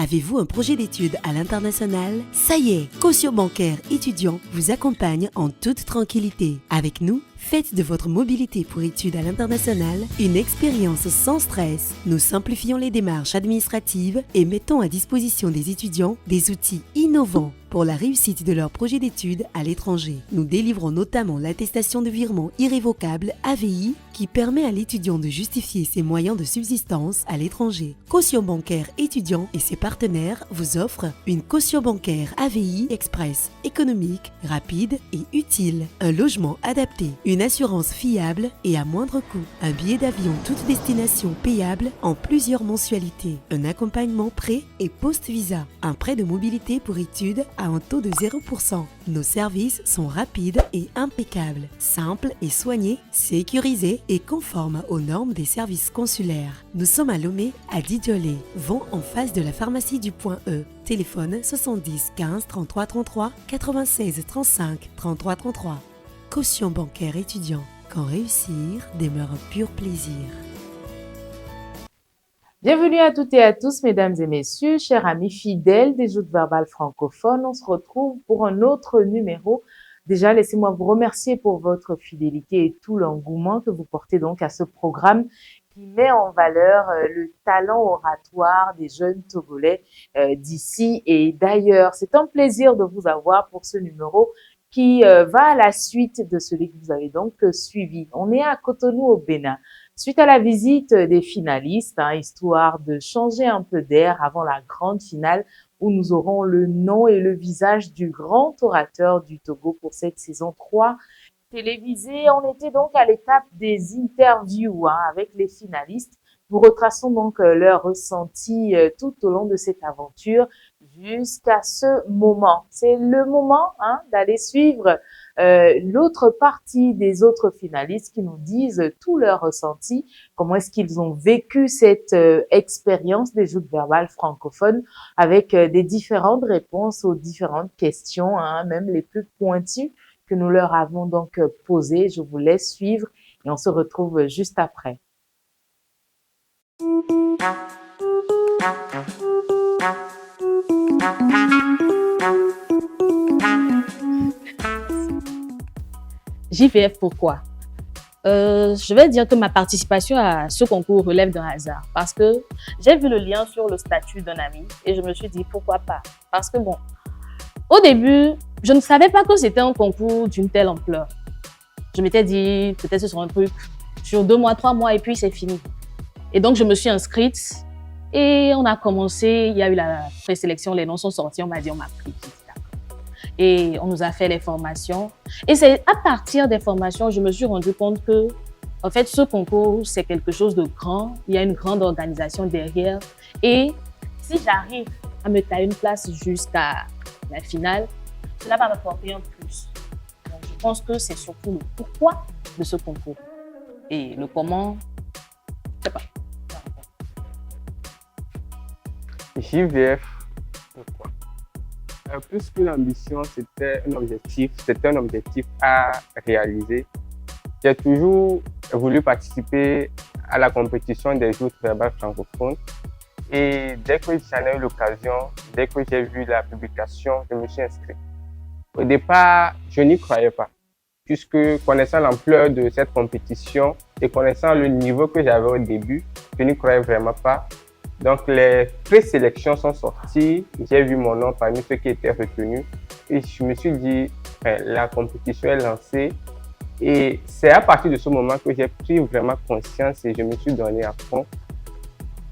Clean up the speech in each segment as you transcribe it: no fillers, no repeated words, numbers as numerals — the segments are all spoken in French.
Avez-vous un projet d'études à l'international? Ça y est, Caution bancaire étudiant vous accompagne en toute tranquillité. Avec nous, faites de votre mobilité pour études à l'international une expérience sans stress. Nous simplifions les démarches administratives et mettons à disposition des étudiants des outils innovants pour la réussite de leur projet d'études à l'étranger. Nous délivrons notamment l'attestation de virement irrévocable AVI qui permet à l'étudiant de justifier ses moyens de subsistance à l'étranger. Caution bancaire étudiant et ses partenaires vous offrent une caution bancaire AVI express, économique, rapide et utile, un logement adapté, une assurance fiable et à moindre coût, un billet d'avion toute destination payable en plusieurs mensualités, un accompagnement pré- et post-visa, un prêt de mobilité pour études à un taux de 0%. Nos services sont rapides et impeccables, simples et soignés, sécurisés et conformes aux normes des services consulaires. Nous sommes à Lomé, à Didiolé, vont en face de la pharmacie du Point E. Téléphone 70 15 33 33 96 35 33 33. Caution bancaire étudiant. Quand réussir demeure un pur plaisir. Bienvenue à toutes et à tous, mesdames et messieurs, chers amis fidèles des Joutes verbales francophones. On se retrouve pour un autre numéro. Déjà, laissez-moi vous remercier pour votre fidélité et tout l'engouement que vous portez donc à ce programme qui met en valeur le talent oratoire des jeunes Togolais d'ici et d'ailleurs. C'est un plaisir de vous avoir pour ce numéro qui va à la suite de celui que vous avez donc suivi. On est à Cotonou au Bénin. Suite à la visite des finalistes, histoire de changer un peu d'air avant la grande finale où nous aurons le nom et le visage du grand orateur du Togo pour cette saison 3 télévisée. On était donc à l'étape des interviews avec les finalistes. Nous retraçons donc leur ressenti tout au long de cette aventure jusqu'à ce moment. C'est le moment d'aller suivre l'autre partie des autres finalistes qui nous disent tout leur ressenti, comment est-ce qu'ils ont vécu cette expérience des joutes verbales francophones avec des différentes réponses aux différentes questions, même les plus pointues que nous leur avons donc posées. Je vous laisse suivre et on se retrouve juste après. JVF, pourquoi? Je vais dire que ma participation à ce concours relève d'un hasard parce que j'ai vu le lien sur le statut d'un ami et je me suis dit pourquoi pas. Parce que bon, au début, je ne savais pas que c'était un concours d'une telle ampleur. Je m'étais dit peut-être ce sera un truc sur 2 mois, 3 mois et puis c'est fini. Et donc je me suis inscrite et on a commencé, il y a eu la présélection, les noms sont sortis, on m'a dit on m'a pris. Et on nous a fait les formations. Et c'est à partir des formations, je me suis rendu compte que, en fait, ce concours, c'est quelque chose de grand. Il y a une grande organisation derrière. Et si j'arrive à me tailler une place jusqu'à la finale, cela va m'apporter un plus. Donc, je pense que c'est surtout le pourquoi de ce concours. Et le comment, je ne sais pas. JVF, pourquoi? Plus qu'une ambition, c'était un objectif à réaliser. J'ai toujours voulu participer à la compétition des joutes verbales francophones et dès que j'en ai eu l'occasion, dès que j'ai vu la publication, je me suis inscrit. Au départ, je n'y croyais pas, puisque connaissant l'ampleur de cette compétition et connaissant le niveau que j'avais au début, je n'y croyais vraiment pas. Donc les présélections sont sorties, j'ai vu mon nom parmi ceux qui étaient retenus et je me suis dit, la compétition est lancée et c'est à partir de ce moment que j'ai pris vraiment conscience et je me suis donné à fond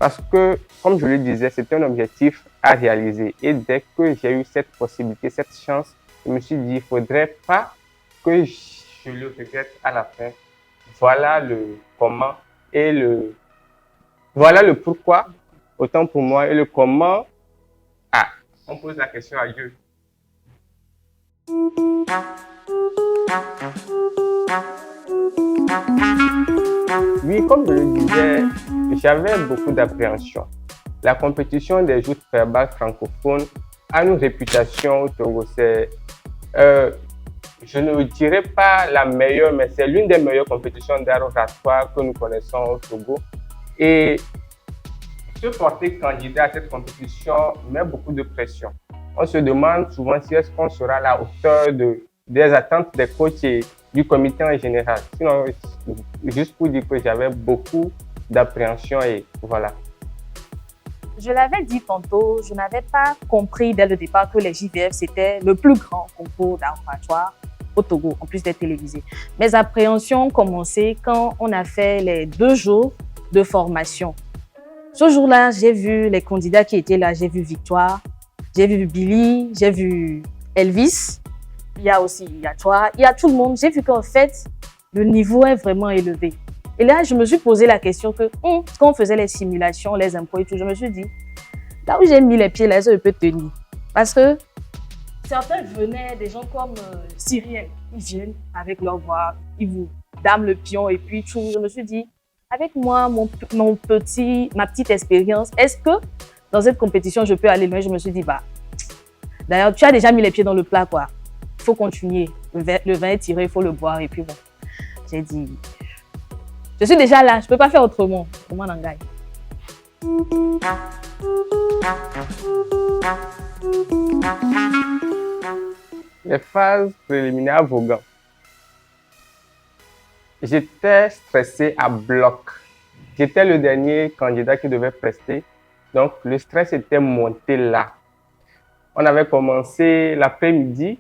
parce que, comme je le disais, c'était un objectif à réaliser et dès que j'ai eu cette possibilité, cette chance, je me suis dit, il ne faudrait pas que je le regrette à la fin. Voilà le comment et voilà le pourquoi. Autant pour moi et le comment, on pose la question à Dieu. Oui, comme je le disais, j'avais beaucoup d'appréhension. La compétition des joutes verbales francophones a une réputation au Togo. Je ne dirais pas la meilleure, mais c'est l'une des meilleures compétitions d'art oratoire que nous connaissons au Togo. Et se porter candidat à cette compétition met beaucoup de pression. On se demande souvent si est-ce qu'on sera à la hauteur des attentes des coachs et du comité en général. Sinon, juste pour dire que j'avais beaucoup d'appréhension et voilà. Je l'avais dit tantôt, je n'avais pas compris dès le départ que les JVF, c'était le plus grand concours d'art oratoire au Togo, en plus d'être télévisé. Mes appréhensions ont commencé quand on a fait les 2 jours de formation. Ce jour-là, j'ai vu les candidats qui étaient là. J'ai vu Victoire, j'ai vu Billy, j'ai vu Elvis. Il y a toi, il y a tout le monde. J'ai vu qu'en fait, le niveau est vraiment élevé. Et là, je me suis posé la question que quand on faisait les simulations, les impôts et tout, je me suis dit, là où j'ai mis les pieds, là, est-ce que je peux tenir? Parce que certains venaient, des gens comme Cyrielle, ils viennent avec leur voix, ils vous dament le pion et puis tout. Je me suis dit, avec moi, ma petite expérience, est-ce que dans cette compétition, je peux aller loin? Je me suis dit, d'ailleurs, tu as déjà mis les pieds dans le plat, quoi. Il faut continuer. Le vin est tiré, il faut le boire. Et puis bon, j'ai dit, je suis déjà là, je ne peux pas faire autrement. Comment on gagne? Les phases préliminaires à Vaughan. J'étais stressé à bloc. J'étais le dernier candidat qui devait prester. Donc, le stress était monté là. On avait commencé l'après-midi.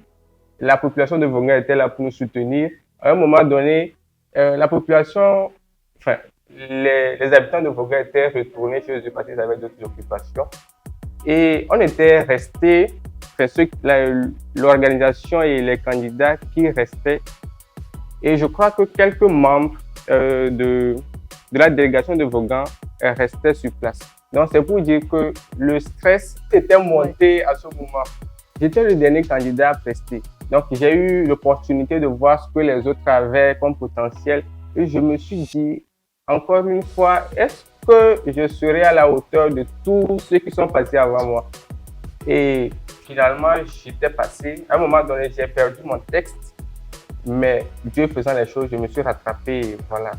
La population de Vaughan était là pour nous soutenir. À un moment donné, la population, enfin, les habitants de Vaughan étaient retournés chez eux parce qu'ils avaient d'autres occupations. Et on était restés, l'organisation et les candidats qui restaient. Et je crois que quelques membres de la délégation de Vaughan restaient sur place. Donc, c'est pour dire que le stress était monté à ce moment. J'étais le dernier candidat à prester. Donc, j'ai eu l'opportunité de voir ce que les autres avaient comme potentiel. Et je me suis dit, encore une fois, est-ce que je serai à la hauteur de tous ceux qui sont passés avant moi? Et finalement, j'étais passé. À un moment donné, j'ai perdu mon texte. Mais Dieu faisant les choses, je me suis rattrapé et voilà.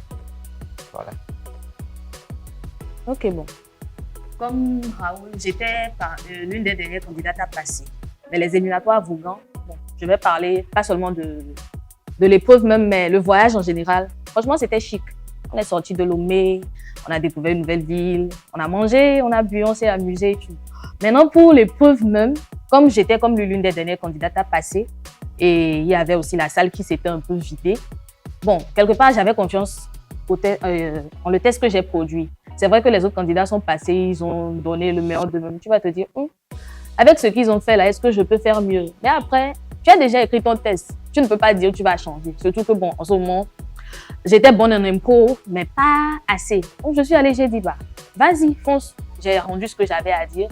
Ok, bon. Comme Raoul, j'étais l'une des dernières candidates à passer. Mais les éliminatoires à Vaughan, bon, je vais parler pas seulement de l'épreuve même, mais le voyage en général. Franchement, c'était chic. On est sorti de Lomé, on a découvert une nouvelle ville, on a mangé, on a bu, on s'est amusé et tout. Maintenant, pour l'épreuve même, comme j'étais comme l'une des dernières candidates à passer, et il y avait aussi la salle qui s'était un peu vidée. Bon, quelque part, j'avais confiance en le test que j'ai produit. C'est vrai que les autres candidats sont passés, ils ont donné le meilleur d'eux-mêmes. Tu vas te dire, avec ce qu'ils ont fait là, est-ce que je peux faire mieux? Mais après, tu as déjà écrit ton test. Tu ne peux pas dire que tu vas changer. Surtout que, bon, en ce moment, j'étais bonne en impro, mais pas assez. Donc, je suis allée, j'ai dit, vas-y, fonce. J'ai rendu ce que j'avais à dire.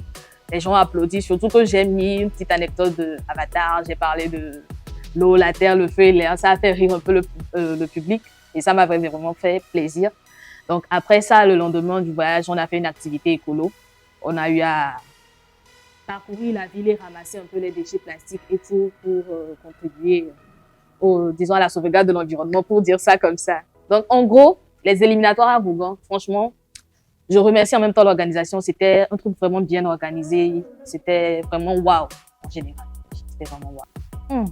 Les gens ont applaudi, surtout que j'ai mis une petite anecdote de Avatar. J'ai parlé de l'eau, la terre, le feu et l'air. Ça a fait rire un peu le public et ça m'a vraiment fait plaisir. Donc, après ça, le lendemain du voyage, on a fait une activité écolo. On a eu à parcourir la ville et ramasser un peu les déchets plastiques et tout pour contribuer disons, à la sauvegarde de l'environnement, pour dire ça comme ça. Donc, en gros, les éliminatoires à Vaughan, franchement, je remercie en même temps l'organisation. C'était un truc vraiment bien organisé. C'était vraiment waouh en général. C'était vraiment waouh.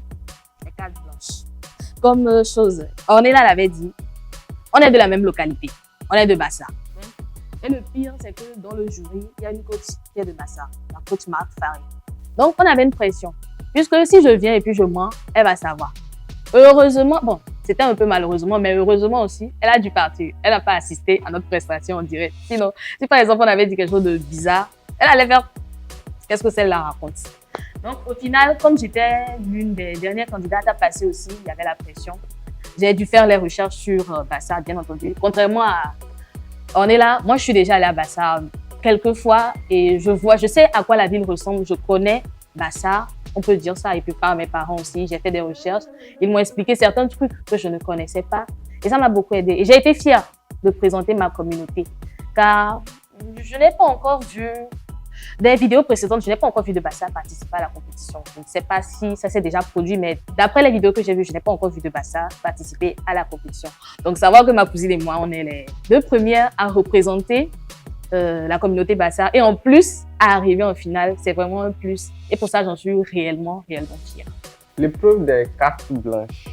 Les cartes blanches. Comme chose, Ornella l'avait dit, on est de la même localité. On est de Bassa. Et le pire, c'est que dans le jury, il y a une coach qui est de Bassa, la coach Marc Farid. Donc, on avait une pression. Puisque si je viens et puis je mens, elle va savoir. Heureusement, bon, c'était un peu malheureusement, mais heureusement aussi, elle a dû partir. Elle n'a pas assisté à notre prestation en direct. Sinon, si par exemple on avait dit quelque chose de bizarre, elle allait faire qu'est-ce que celle-là raconte. Donc au final, comme j'étais l'une des dernières candidates à passer aussi, il y avait la pression. J'ai dû faire les recherches sur Bassa, bien entendu. Contrairement à Ornella, moi je suis déjà allée à Bassa quelques fois et je sais à quoi la ville ressemble. Je connais Bassa. On peut dire ça, et puis par mes parents aussi, j'ai fait des recherches. Ils m'ont expliqué certains trucs que je ne connaissais pas. Et ça m'a beaucoup aidé. Et j'ai été fière de présenter ma communauté. Car je n'ai pas encore vu, des vidéos précédentes, je n'ai pas encore vu de Bassa participer à la compétition. Je ne sais pas si ça s'est déjà produit, mais d'après les vidéos que j'ai vues, je n'ai pas encore vu de Bassa participer à la compétition. Donc savoir que ma cousine et moi, on est les 2 premières à représenter la communauté Bassa. Et en plus, à arriver en finale, c'est vraiment un plus. Et pour ça, j'en suis réellement fière. L'épreuve des cartes blanches.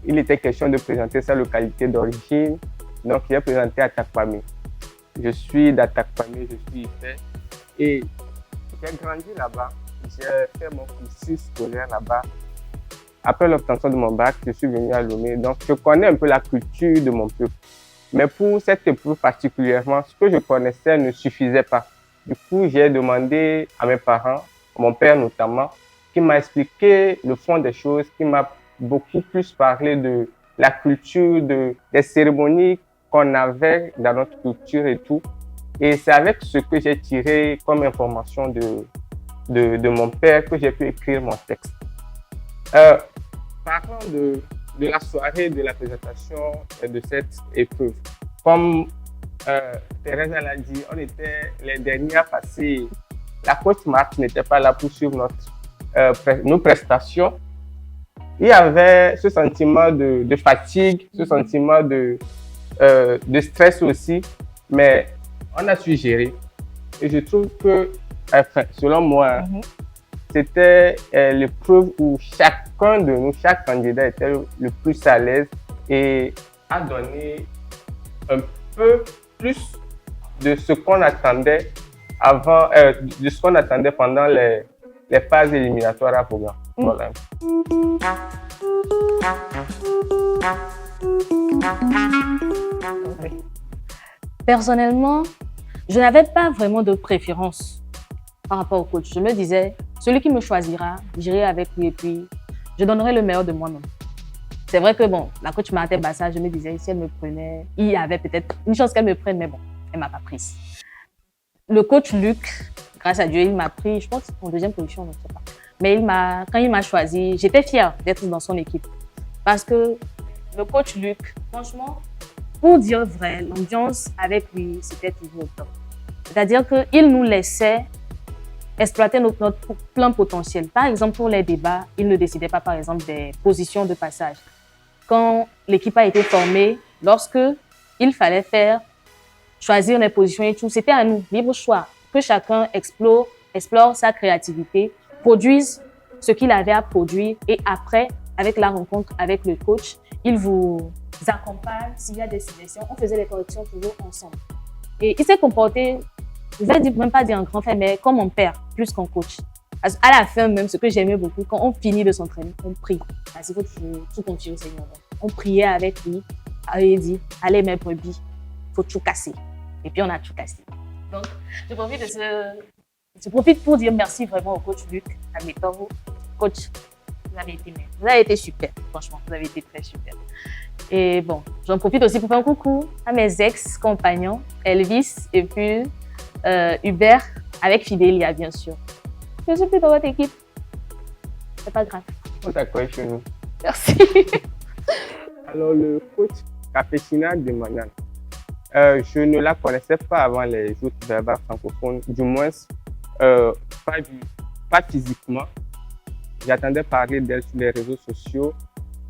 Il était question de présenter sa localité d'origine. Donc, j'ai présenté Atakpamé. Je suis d'Atakpamé, je suis Ifé. Et j'ai grandi là-bas. J'ai fait mon cursus scolaire là-bas. Après l'obtention de mon bac, je suis venu à Lomé. Donc, je connais un peu la culture de mon peuple. Mais pour cette épreuve particulièrement, ce que je connaissais ne suffisait pas. Du coup, j'ai demandé à mes parents, mon père notamment, qui m'a expliqué le fond des choses, qui m'a beaucoup plus parlé de la culture, des cérémonies qu'on avait dans notre culture et tout. Et c'est avec ce que j'ai tiré comme information de mon père que j'ai pu écrire mon texte. Parlant de la soirée de la présentation de cette épreuve, comme Thérèse l'a dit, on était les derniers à passer. La coach Marthe n'était pas là pour suivre nos prestations. Il y avait ce sentiment de fatigue, ce sentiment de stress aussi, mais on a su gérer. Et je trouve que, enfin, selon moi, c'était l'épreuve où chacun de nous, chaque candidat était le plus à l'aise et a donné un peu plus de ce qu'on attendait avant, de ce qu'on attendait pendant les phases éliminatoires à programme. Voilà. Personnellement, je n'avais pas vraiment de préférence par rapport au coach. Je me disais, celui qui me choisira, j'irai avec lui et puis je donnerai le meilleur de moi-même. C'est vrai que bon, la coach Marthe Bassa, je me disais, si elle me prenait, il y avait peut-être une chance qu'elle me prenne, mais bon, elle ne m'a pas prise. Le coach Luc, grâce à Dieu, il m'a pris, je pense, en deuxième position, je ne sais pas. Mais quand il m'a choisi, j'étais fière d'être dans son équipe. Parce que le coach Luc, franchement, pour dire vrai, l'ambiance avec lui, c'était toujours au top. C'est-à-dire qu'il nous laissait exploiter notre plein potentiel. Par exemple, pour les débats, il ne décidait pas, par exemple, des positions de passage. Quand l'équipe a été formée, lorsque il fallait choisir les positions et tout, c'était à nous, libre choix, que chacun explore sa créativité, produise ce qu'il avait à produire et après, avec la rencontre avec le coach, il vous accompagne. S'il y a des suggestions, on faisait les corrections toujours ensemble. Et il s'est comporté, je ne vais même pas dire un grand frère, mais comme mon père, plus qu'un coach. À la fin même, ce que j'aimais beaucoup, quand on finit de s'entraîner, on prie. Parce qu'il faut tout continuer, Seigneur. On priait avec lui. Il dit, allez mes brebis, il faut tout casser. Et puis on a tout cassé. Donc, je profite pour dire merci vraiment au coach Luc, à mes coraux. Coach, vous avez été super, franchement, vous avez été très super. Et bon, j'en profite aussi pour faire un coucou à mes ex-compagnons, Elvis et puis Hubert, avec Fidélia, bien sûr. Je suis plus dans votre équipe. C'est pas grave. On t'accueille chez nous. Merci. Alors, le coach Capécina de Manan, je ne la connaissais pas avant les joutes verbales francophones, du moins pas physiquement. J'attendais parler d'elle sur les réseaux sociaux.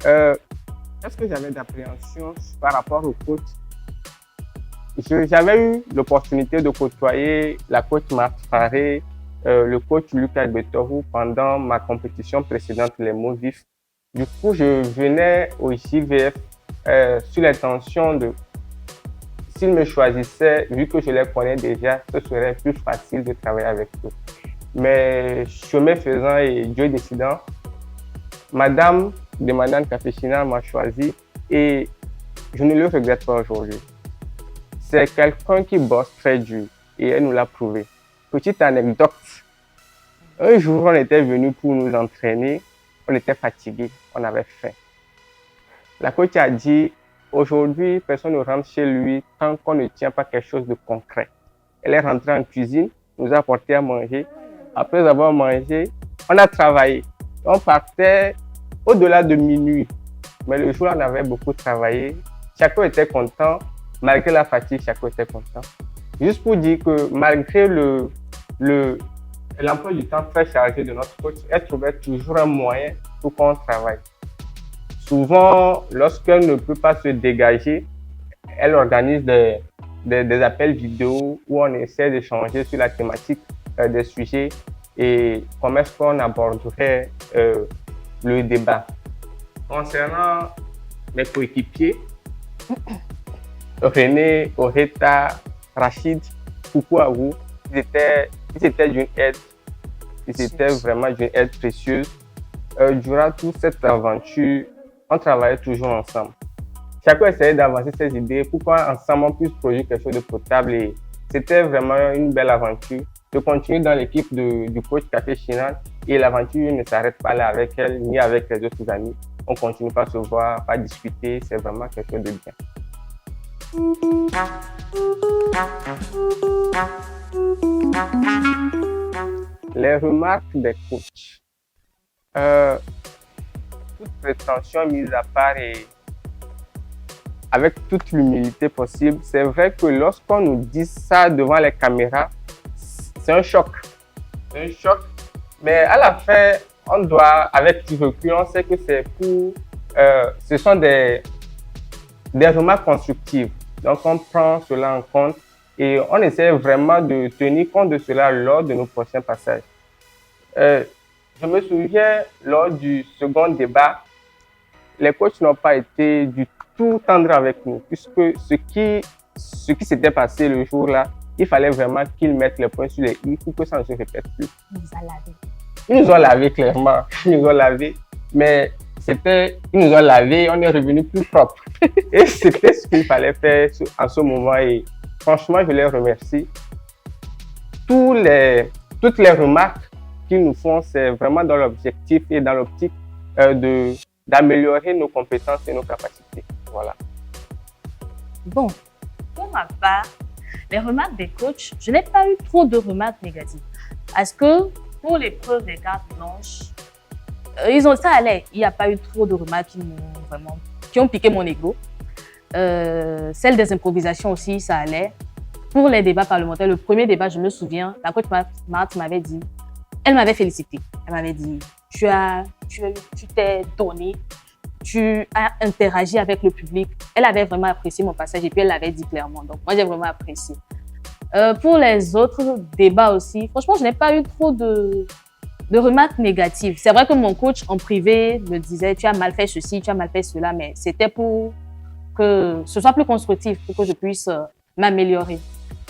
Est-ce que j'avais d'appréhension par rapport au coach? J'avais eu l'opportunité de côtoyer la coach Marthe Faré, le coach Lucas Betorou pendant ma compétition précédente, les mots vifs. Du coup, je venais au JVF sur l'intention de, s'ils me choisissaient, vu que je les connais déjà, ce serait plus facile de travailler avec eux. Mais chemin faisant et Dieu décidant, Madame de Madame Capécina m'a choisi et je ne le regrette pas aujourd'hui. C'est quelqu'un qui bosse très dur et elle nous l'a prouvé. Petite anecdote, un jour on était venu pour nous entraîner, on était fatigués, on avait faim. La coach a dit, aujourd'hui personne ne rentre chez lui tant qu'on ne tient pas quelque chose de concret. Elle est rentrée en cuisine, nous a apporté à manger. Après avoir mangé, on a travaillé. On partait au-delà de minuit. Mais le jour, on avait beaucoup travaillé. Chacun était content. Malgré la fatigue, chacun était content. Juste pour dire que malgré l'emploi du temps très chargé de notre coach, elle trouvait toujours un moyen pour qu'on travaille. Souvent, lorsqu'elle ne peut pas se dégager, elle organise des appels vidéo où on essaie d'échanger sur la thématique des sujets et comment est-ce qu'on aborderait le débat. Concernant mes coéquipiers, René, Oreta, Rachid, coucou à vous. Ils étaient d'une aide. Ils étaient vraiment d'une aide précieuse. Durant toute cette aventure, on travaillait toujours ensemble. Chacun essayait d'avancer ses idées pour qu'ensemble on puisse produire quelque chose de potable. Et c'était vraiment une belle aventure. De continuer dans l'équipe du coach Café Chinal et l'aventure ne s'arrête pas là avec elle ni avec les autres amis. On continue pas à se voir, pas à discuter. C'est vraiment quelque chose de bien. Les remarques des coachs. Toute prétention mise à part et avec toute l'humilité possible, c'est vrai que lorsqu'on nous dit ça devant les caméras, c'est un choc. C'est un choc. Mais à la fin, on doit, avec du recul, on sait que c'est pour... ce sont des remarques constructives. Donc, on prend cela en compte et on essaie vraiment de tenir compte de cela lors de nos prochains passages. Je me souviens, lors du second débat, les coachs n'ont pas été du tout tendres avec nous, puisque ce qui s'était passé le jour-là, il fallait vraiment qu'ils mettent les points sur les i pour que ça ne se répète plus. Ils nous ont lavé clairement, ils nous ont lavé, mais ils nous ont lavé, on est revenu plus propre. Et c'était ce qu'il fallait faire en ce moment et franchement, je les remercie. Toutes les remarques qu'ils nous font, c'est vraiment dans l'objectif et dans l'optique d'améliorer nos compétences et nos capacités. Voilà. Bon, pour ma part, les remarques des coachs, je n'ai pas eu trop de remarques négatives. Parce que pour l'épreuve des cartes blanches, ça allait. Il n'y a pas eu trop de remarques qui ont piqué mon ego. Celle des improvisations aussi, ça allait. Pour les débats parlementaires, le premier débat, je me souviens, la coach Marthe m'avait dit, elle m'avait félicité. Elle m'avait dit, tu t'es donné, tu as interagi avec le public. Elle avait vraiment apprécié mon passage et puis elle l'avait dit clairement. Donc, moi, j'ai vraiment apprécié. Pour les autres débats aussi, franchement, je n'ai pas eu trop de remarques négatives. C'est vrai que mon coach en privé me disait, tu as mal fait ceci, tu as mal fait cela, mais c'était pour que ce soit plus constructif, pour que je puisse m'améliorer.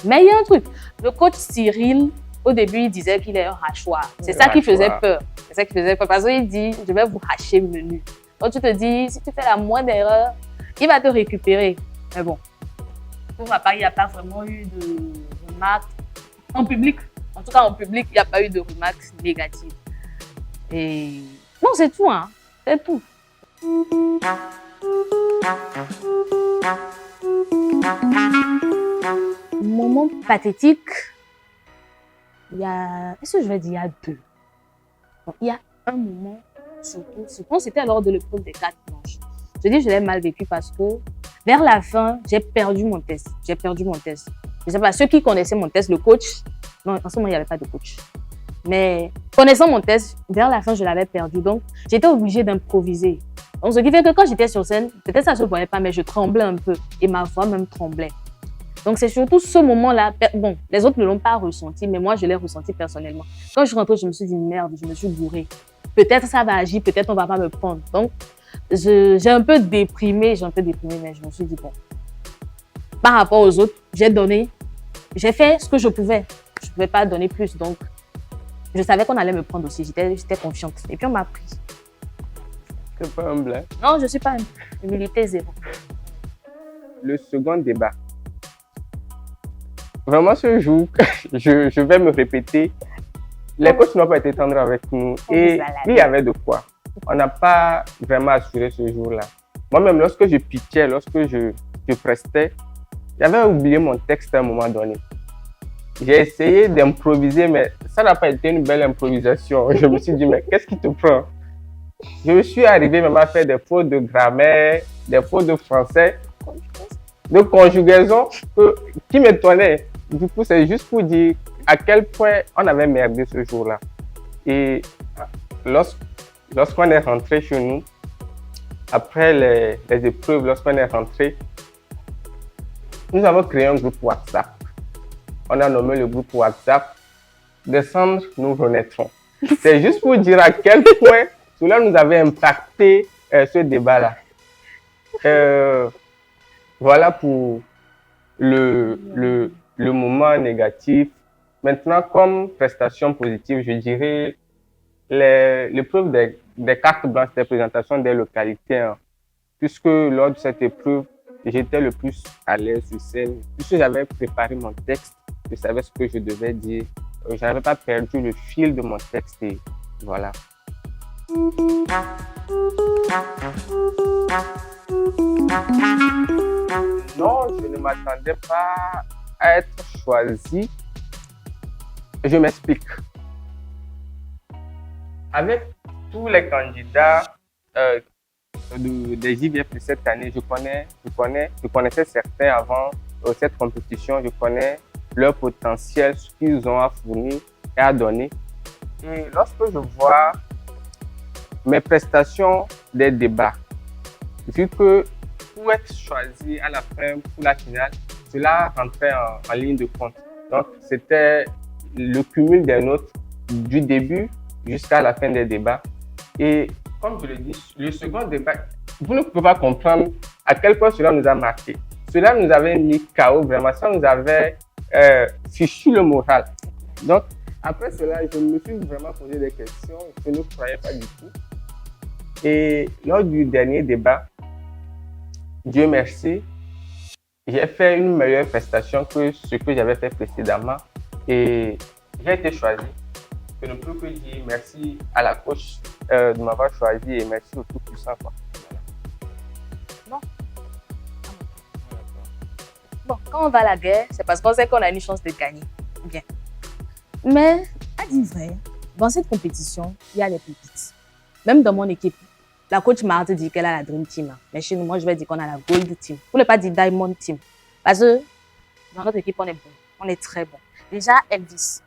Mais il y a un truc, le coach Cyril, au début, il disait qu'il est un hachoir. C'est ça qui faisait peur. C'est ça qui faisait peur parce qu'il dit, je vais vous hacher menu. Donc tu te dis, si tu fais la moindre erreur, il va te récupérer. Mais bon, pour ma part, il n'y a pas vraiment eu de remarques en public. En tout cas, en public, il n'y a pas eu de remarques négatives. Et non, c'est tout, hein. C'est tout. Moment pathétique, est-ce que je vais dire, il y a deux. Donc, il y a un moment, surtout, c'était lors de l'épreuve des cartes blanches. Je dis, je l'ai mal vécu parce que vers la fin, j'ai perdu mon test. Je ne sais pas, ceux qui connaissaient mon test, le coach, non, en ce moment, il n'y avait pas de coach. Mais connaissant mon test, vers la fin, je l'avais perdu. Donc, j'étais obligée d'improviser. Donc, ce qui fait que quand j'étais sur scène, peut-être ça ne se voyait pas, mais je tremblais un peu. Et ma voix même tremblait. Donc, c'est surtout ce moment-là. Bon, les autres ne l'ont pas ressenti, mais moi, je l'ai ressenti personnellement. Quand je suis rentrée, je me suis dit, merde, je me suis bourrée. Peut-être ça va agir, peut-être on ne va pas me prendre. Donc, j'ai un peu déprimé, mais je me suis dit, bon, par rapport aux autres, j'ai fait ce que je pouvais. Je ne pouvais pas donner plus, donc je savais qu'on allait me prendre aussi. J'étais confiante. Et puis, on m'a pris. C'est pas humble, hein? Non, je ne suis pas humble. Humilité zéro. Le second débat. Vraiment, ce jour, je vais me répéter, les coachs n'ont pas été tendres avec nous et il y avait de quoi. On n'a pas vraiment assuré ce jour-là. Moi-même, lorsque je pitchais, lorsque je prestais, j'avais oublié mon texte à un moment donné. J'ai essayé d'improviser, mais ça n'a pas été une belle improvisation. Je me suis dit, mais qu'est-ce qui te prend? Je suis arrivé même à faire des fautes de grammaire, des fautes de français, de conjugaison qui m'étonnaient. Du coup, c'est juste pour dire à quel point on avait merdé ce jour-là. Et lorsqu'on est rentré chez nous, après les épreuves, lorsqu'on est rentré, nous avons créé un groupe WhatsApp. On a nommé le groupe WhatsApp Descendre, nous renaîtrons. C'est juste pour dire à quel point cela nous avait impacté ce débat-là. Voilà pour le moment négatif. Maintenant, comme prestation positive, je dirais l'épreuve des cartes blanches des présentations des localités. Hein, puisque lors de cette épreuve, j'étais le plus à l'aise sur scène. Puisque j'avais préparé mon texte, je savais ce que je devais dire. Je n'avais pas perdu le fil de mon texte et voilà. Non, je ne m'attendais pas à être choisi. Je m'explique. Avec tous les candidats des JVF de cette année, je connaissais certains avant cette compétition. Je connais leur potentiel, ce qu'ils ont à fournir et à donner. Et lorsque je vois mes prestations des débats, vu que pour être choisi à la fin pour la finale, cela rentrait en ligne de compte. Donc, c'était le cumul des notes du début jusqu'à la fin des débats. Et comme je le dis, le second débat, vous ne pouvez pas comprendre à quel point cela nous a marqué. Cela nous avait mis KO, vraiment, ça nous avait fichu le moral. Donc, après cela, je me suis vraiment posé des questions, je ne croyais pas du tout. Et lors du dernier débat, Dieu merci, j'ai fait une meilleure prestation que ce que j'avais fait précédemment et j'ai été choisi. Je ne peux que dire merci à la coach de m'avoir choisi et merci au Tout-Puissant. Bon. Bon, quand on va à la guerre, c'est parce qu'on sait qu'on a une chance de gagner. Bien. Mais, à dire vrai, dans cette compétition, il y a les pépites. Même dans mon équipe, la coach Marthe dit qu'elle a la Dream Team. Mais chez nous, moi, je vais dire qu'on a la Gold Team. Pour ne pas dire Diamond Team. Parce que dans notre équipe, on est bon. On est très bon. Déjà, Elvis.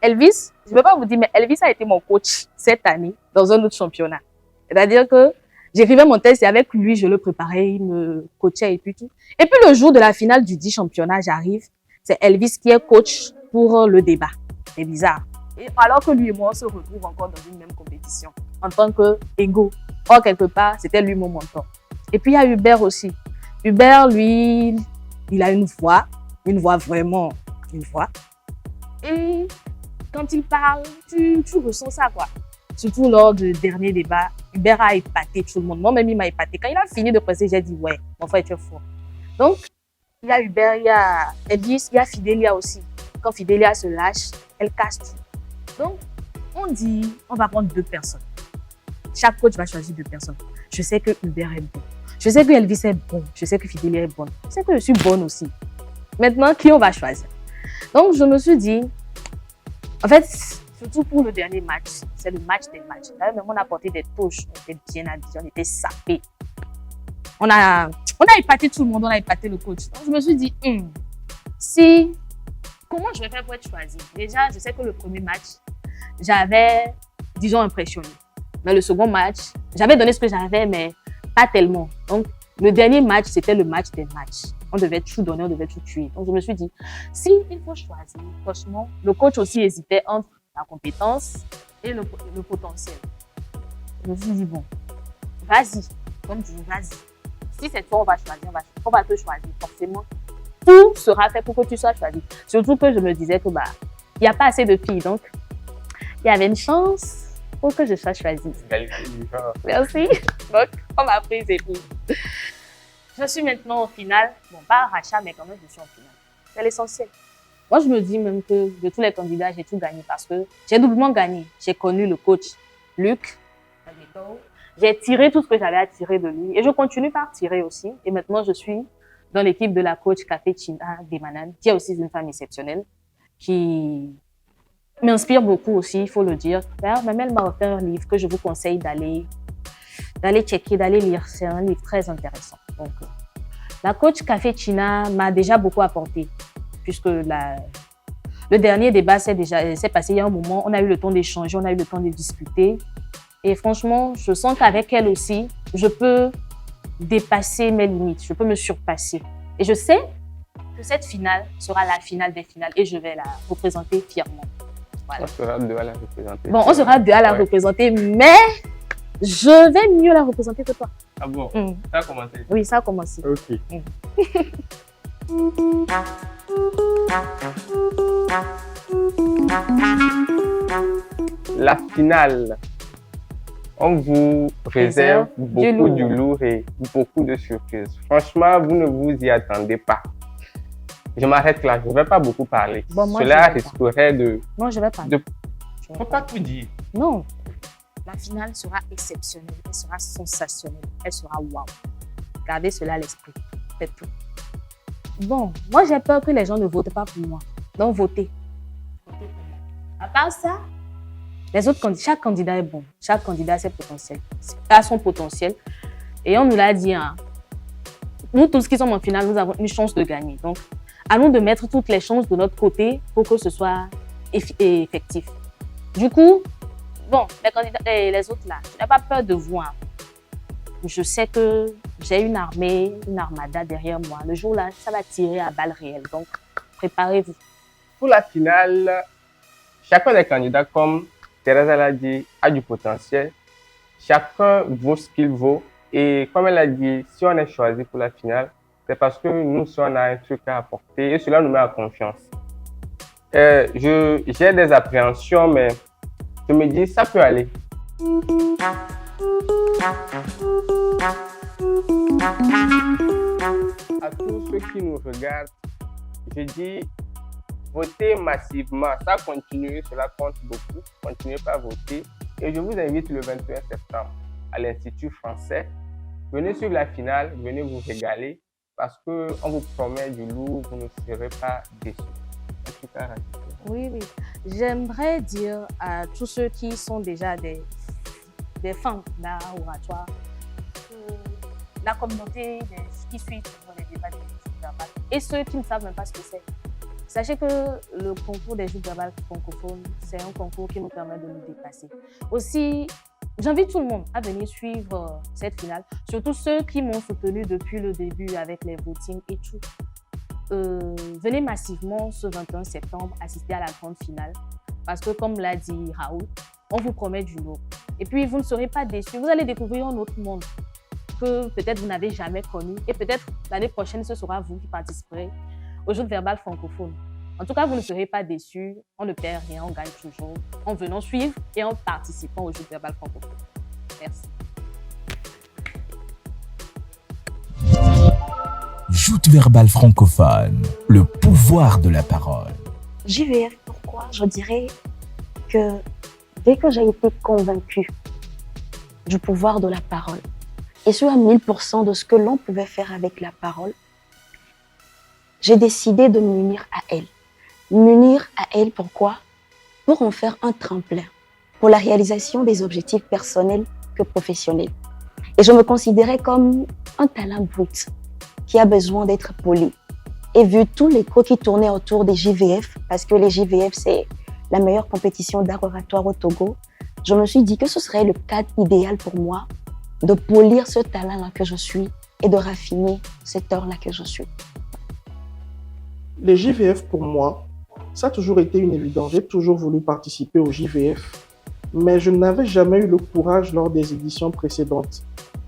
Elvis, je ne peux pas vous dire, mais Elvis a été mon coach cette année dans un autre championnat. C'est-à-dire que j'écrivais mon texte et avec lui, je le préparais, il me coachait et puis tout. Et puis le jour de la finale du 10 championnat, j'arrive, c'est Elvis qui est coach pour le débat. C'est bizarre. Et alors que lui et moi, on se retrouve encore dans une même compétition en tant qu'égaux. Or, quelque part, c'était lui mon mentor. Et puis, il y a Hubert aussi. Hubert, lui, il a une voix vraiment, une voix. Et quand il parle, tu ressens ça, quoi. Surtout lors du dernier débat, Hubert a épaté tout le monde. Moi-même, il m'a épaté. Quand il a fini de presser, j'ai dit, ouais, mon frère, tu es fort. Donc, il y a Hubert, il y a Elvis, il y a Fidélia aussi. Quand Fidélia se lâche, elle casse tout. Donc, on dit, on va prendre 2 personnes. Chaque coach va choisir 2 personnes. Je sais que Hubert est bon. Je sais que Elvis est bon. Je sais que Fidélia est bonne. Je sais que je suis bonne aussi. Maintenant, qui on va choisir? Donc, je me suis dit, en fait, surtout pour le dernier match, c'est le match des matchs. D'ailleurs, même on a porté des touches, on était bien habillés, on était sapés. On a épaté tout le monde, on a épaté le coach. Donc, je me suis dit, comment je vais faire pour être choisie? Déjà, je sais que le premier match, j'avais, disons, impressionné. Dans le second match, j'avais donné ce que j'avais, mais pas tellement. Donc, le dernier match, c'était le match des matchs. On devait tout donner, on devait tout tuer. Donc, je me suis dit, si il faut choisir, franchement, le coach aussi hésitait entre la compétence et le potentiel. Je me suis dit, bon, vas-y, comme tu dis, vas-y. Si cette fois, on va choisir, on va te choisir, forcément. Tout sera fait pour que tu sois choisi. Surtout que je me disais que, il n'y a pas assez de filles, donc, il y avait une chance pour que je sois choisie. Merci. Donc, on m'a prise et tout. Je suis maintenant au final. Bon, pas rachat, mais quand même, je suis en finale. C'est l'essentiel. Moi, je me dis même que de tous les candidats, j'ai tout gagné parce que j'ai doublement gagné. J'ai connu le coach Luc. J'ai tiré tout ce que j'avais à tirer de lui. Et je continue par tirer aussi. Et maintenant, je suis dans l'équipe de la coach Café China Demanan, qui est aussi une femme exceptionnelle, qui m'inspire beaucoup aussi, il faut le dire. Même elle m'a offert un livre que je vous conseille d'aller checker, d'aller lire. C'est un livre très intéressant. Donc, la coach Café China m'a déjà beaucoup apporté, puisque le dernier débat s'est passé il y a un moment. On a eu le temps d'échanger, on a eu le temps de discuter. Et franchement, je sens qu'avec elle aussi, je peux dépasser mes limites, je peux me surpasser. Et je sais que cette finale sera la finale des finales et je vais la représenter fièrement. Voilà. On sera deux à la représenter. Bon, on sera deux à la représenter, mais je vais mieux la représenter que toi. Ah bon? Ça a commencé? Oui, ça a commencé. Ok. La finale, on vous réserve beaucoup du lourd et beaucoup de surprises. Franchement, vous ne vous y attendez pas. Je m'arrête là, je ne vais pas beaucoup parler. Bon, moi, cela risquerait de... Non, je vais parler. Il ne faut pas tout dire. Non. La finale sera exceptionnelle, elle sera sensationnelle, elle sera waouh. Gardez cela à l'esprit, faites tout. Bon, moi j'ai peur que les gens ne votent pas pour moi. Donc votez. À part ça, les autres candidats, chaque candidat est bon. Chaque candidat a son potentiel. Et on nous l'a dit, hein, nous tous qui sommes en finale, nous avons une chance de gagner. Donc, à nous de mettre toutes les chances de notre côté pour que ce soit effectif. Du coup, bon, les candidats et les autres là, je n'ai pas peur de vous. Hein. Je sais que j'ai une armée, une armada derrière moi. Le jour là, ça va tirer à balles réelles. Donc, préparez-vous. Pour la finale, chacun des candidats, comme Teresa l'a dit, a du potentiel. Chacun vaut ce qu'il vaut. Et comme elle a dit, si on est choisi pour la finale, c'est parce que nous, on a un truc à apporter et cela nous met en confiance. J'ai des appréhensions, mais je me dis, ça peut aller. À tous ceux qui nous regardent, je dis, votez massivement. Ça continue, cela compte beaucoup. Continuez pas à voter. Et je vous invite le 21 septembre à l'Institut français. Venez suivre la finale, venez vous régaler parce qu'on vous promet du lourd, vous ne serez pas déçus. En tout cas, oui. J'aimerais dire à tous ceux qui sont déjà des fans d'art oratoire, la communauté qui suit les débats des joutes verbales et ceux qui ne savent même pas ce que c'est. Sachez que le concours des joutes verbales francophones, c'est un concours qui nous permet de nous dépasser. Aussi, j'invite tout le monde à venir suivre cette finale, surtout ceux qui m'ont soutenu depuis le début avec les votings et tout. Venez massivement ce 21 septembre assister à la grande finale parce que comme l'a dit Raoul, on vous promet du lourd. Et puis vous ne serez pas déçus, vous allez découvrir un autre monde que peut-être vous n'avez jamais connu et peut-être l'année prochaine ce sera vous qui participerez aux joutes verbales francophones. En tout cas, vous ne serez pas déçus, on ne perd rien, on gagne toujours en venant suivre et en participant aux joutes verbales francophones. Merci. Joutes verbales francophones, le pouvoir de la parole. JVF, pourquoi? Je dirais que dès que j'ai été convaincue du pouvoir de la parole, et sur à 1000% de ce que l'on pouvait faire avec la parole, j'ai décidé de m'unir à elle. M'unir à elle, pourquoi? Pour en faire un tremplin pour la réalisation des objectifs personnels que professionnels. Et je me considérais comme un talent brut qui a besoin d'être poli. Et vu tout l'écho qui tournait autour des JVF, parce que les JVF, c'est la meilleure compétition d'art oratoire au Togo, je me suis dit que ce serait le cadre idéal pour moi de polir ce talent-là que je suis et de raffiner cette heure-là que je suis. Les JVF, pour moi, ça a toujours été une évidence. J'ai toujours voulu participer aux JVF, mais je n'avais jamais eu le courage lors des éditions précédentes.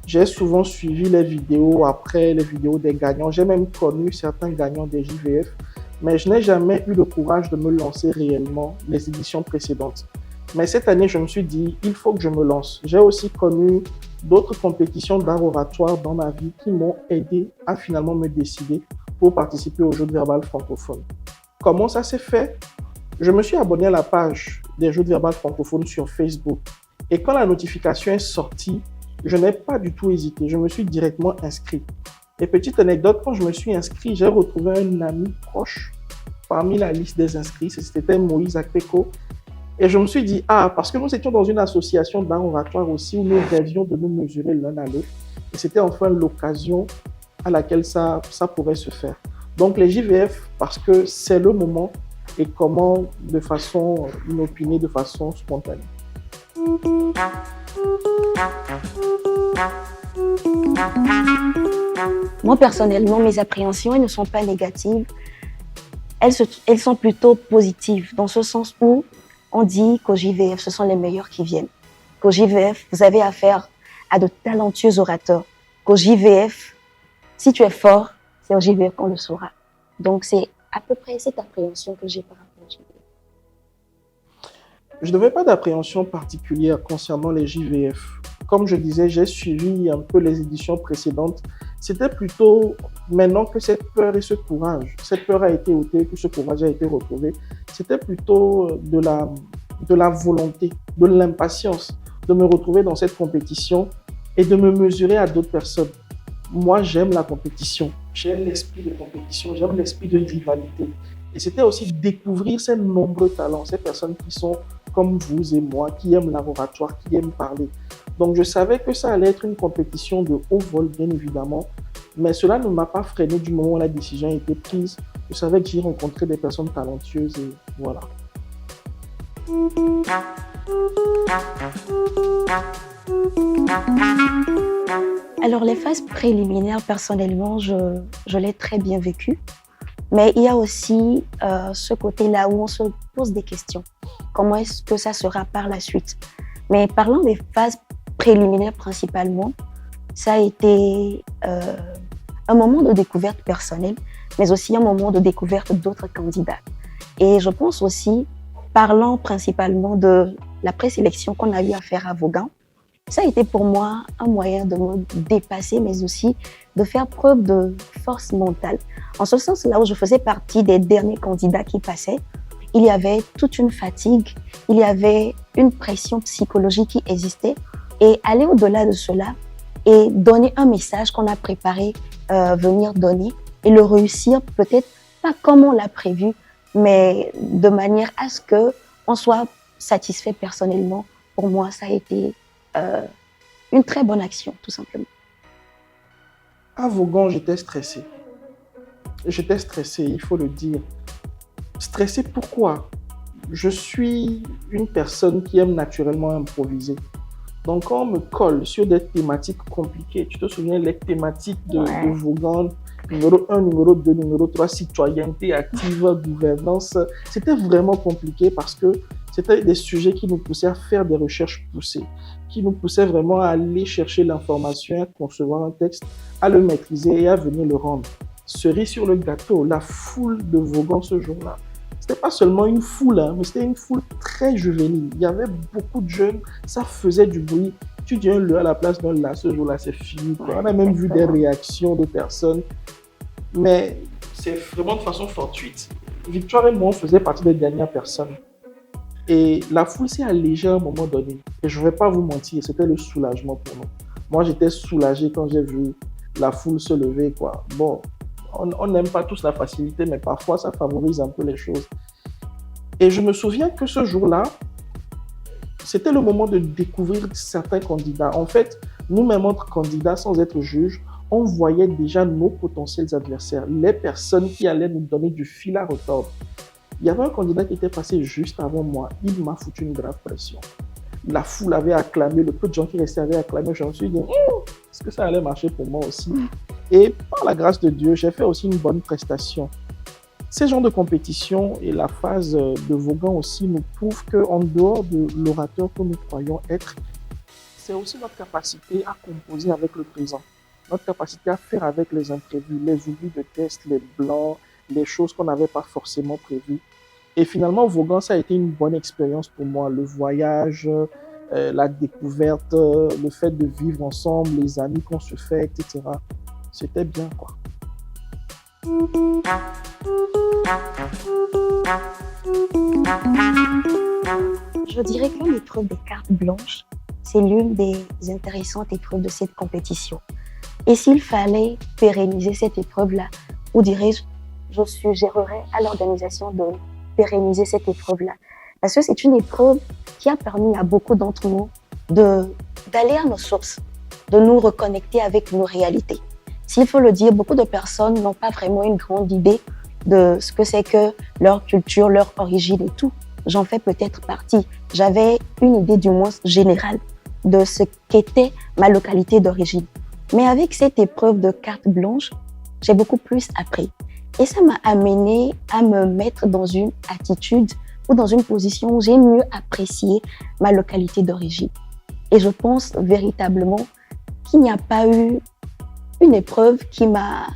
J'ai souvent suivi les vidéos après, les vidéos des gagnants. J'ai même connu certains gagnants des JVF, mais je n'ai jamais eu le courage de me lancer réellement les éditions précédentes. Mais cette année, je me suis dit, il faut que je me lance. J'ai aussi connu d'autres compétitions d'art oratoire dans ma vie qui m'ont aidé à finalement me décider pour participer aux joutes verbales francophones. Comment ça s'est fait? Je me suis abonné à la page des joutes verbales francophones sur Facebook. Et quand la notification est sortie, je n'ai pas du tout hésité. Je me suis directement inscrit. Et petite anecdote, quand je me suis inscrit, j'ai retrouvé un ami proche parmi la liste des inscrits. C'était Moïse Akpeko. Et je me suis dit, parce que nous étions dans une association d'art oratoire aussi où nous rêvions de nous mesurer l'un à l'autre. Et c'était enfin l'occasion à laquelle ça pourrait se faire. Donc les JVF, parce que c'est le moment et comment de façon inopinée, de façon spontanée. Moi, personnellement, mes appréhensions, elles ne sont pas négatives. Elles sont plutôt positives, dans ce sens où on dit qu'au JVF, ce sont les meilleurs qui viennent. Qu'au JVF, vous avez affaire à de talentueux orateurs. Qu'au JVF, si tu es fort, c'est au JVF qu'on le saura. Donc, c'est à peu près cette appréhension que j'ai par rapport au JVF. Je n'avais pas d'appréhension particulière concernant les JVF. Comme je disais, j'ai suivi un peu les éditions précédentes. C'était plutôt maintenant que cette peur et ce courage, cette peur a été ôtée, que ce courage a été retrouvé, c'était plutôt de la volonté, de l'impatience de me retrouver dans cette compétition et de me mesurer à d'autres personnes. Moi, j'aime la compétition, j'aime l'esprit de compétition, j'aime l'esprit de rivalité. Et c'était aussi découvrir ces nombreux talents, ces personnes qui sont comme vous et moi, qui aiment laboratoire, qui aiment parler. Donc, je savais que ça allait être une compétition de haut vol, bien évidemment, mais cela ne m'a pas freiné du moment où la décision a été prise. Je savais que j'y rencontrais des personnes talentueuses et voilà. Alors, les phases préliminaires, personnellement, je l'ai très bien vécu. Mais il y a aussi ce côté-là où on se pose des questions. Comment est-ce que ça sera par la suite? Mais parlant des phases préliminaires principalement, ça a été un moment de découverte personnelle, mais aussi un moment de découverte d'autres candidats. Et je pense aussi, parlant principalement de la présélection qu'on a eu à faire à Vaughan, ça a été pour moi un moyen de me dépasser, mais aussi de faire preuve de force mentale. En ce sens, là où je faisais partie des derniers candidats qui passaient, il y avait toute une fatigue, il y avait une pression psychologique qui existait. Et aller au-delà de cela et donner un message qu'on a préparé venir donner et le réussir peut-être pas comme on l'a prévu, mais de manière à ce qu'on soit satisfait personnellement. Pour moi, ça a été une très bonne action, tout simplement. À Vaughan, j'étais stressé. J'étais stressé, il faut le dire. Stressé pourquoi? Je suis une personne qui aime naturellement improviser. Donc, quand on me colle sur des thématiques compliquées, tu te souviens, les thématiques de Vaughan, numéro 1, numéro 2, numéro 3, citoyenneté active, gouvernance, c'était vraiment compliqué parce que c'était des sujets qui nous poussaient à faire des recherches poussées, qui nous poussaient vraiment à aller chercher l'information, à concevoir un texte, à le maîtriser et à venir le rendre. Cerise sur le gâteau, la foule de Vaughan ce jour-là. C'était pas seulement une foule, hein, mais c'était une foule très juvénile. Il y avait beaucoup de jeunes, ça faisait du bruit. Tu dis un le à la place d'un là, ce jour-là, c'est fini. On a même vu des réactions de personnes. Mais c'est vraiment de façon fortuite. Victoire et moi, on faisait partie des dernières personnes. Et la foule s'est allégée à un moment donné. Et je ne vais pas vous mentir, c'était le soulagement pour nous. Moi, j'étais soulagé quand j'ai vu la foule se lever, quoi. Bon, on n'aime pas tous la facilité, mais parfois, ça favorise un peu les choses. Et je me souviens que ce jour-là, c'était le moment de découvrir certains candidats. En fait, nous-mêmes, entre candidats, sans être juges, on voyait déjà nos potentiels adversaires, les personnes qui allaient nous donner du fil à retordre. Il y avait un candidat qui était passé juste avant moi. Il m'a foutu une grave pression. La foule avait acclamé, le peu de gens qui restaient avaient acclamé. Je me suis dit, est-ce que ça allait marcher pour moi aussi? Et par la grâce de Dieu, j'ai fait aussi une bonne prestation. Ces genres de compétition et la phase de Vaughan aussi nous prouvent qu'en dehors de l'orateur que nous croyons être, c'est aussi notre capacité à composer avec le présent, notre capacité à faire avec les imprévus, les oublis de test, les blancs, les choses qu'on n'avait pas forcément prévues. Et finalement, Vaughan, ça a été une bonne expérience pour moi. Le voyage, la découverte, le fait de vivre ensemble, les amis qu'on se fait, etc. C'était bien, quoi. Je dirais que l'épreuve des cartes blanches, c'est l'une des intéressantes épreuves de cette compétition. Et s'il fallait pérenniser cette épreuve-là, ou dirais-je, je suggérerais à l'organisation de pérenniser cette épreuve-là. Parce que c'est une épreuve qui a permis à beaucoup d'entre nous d'aller à nos sources, de nous reconnecter avec nos réalités. S'il faut le dire, beaucoup de personnes n'ont pas vraiment une grande idée de ce que c'est que leur culture, leur origine et tout. j'en fais peut-être partie. J'avais une idée du moins générale de ce qu'était ma localité d'origine. Mais avec cette épreuve de carte blanche, j'ai beaucoup plus appris. Et ça m'a amené à me mettre dans une attitude ou dans une position où j'ai mieux apprécié ma localité d'origine. Et je pense véritablement qu'il n'y a pas eu une épreuve qui m'a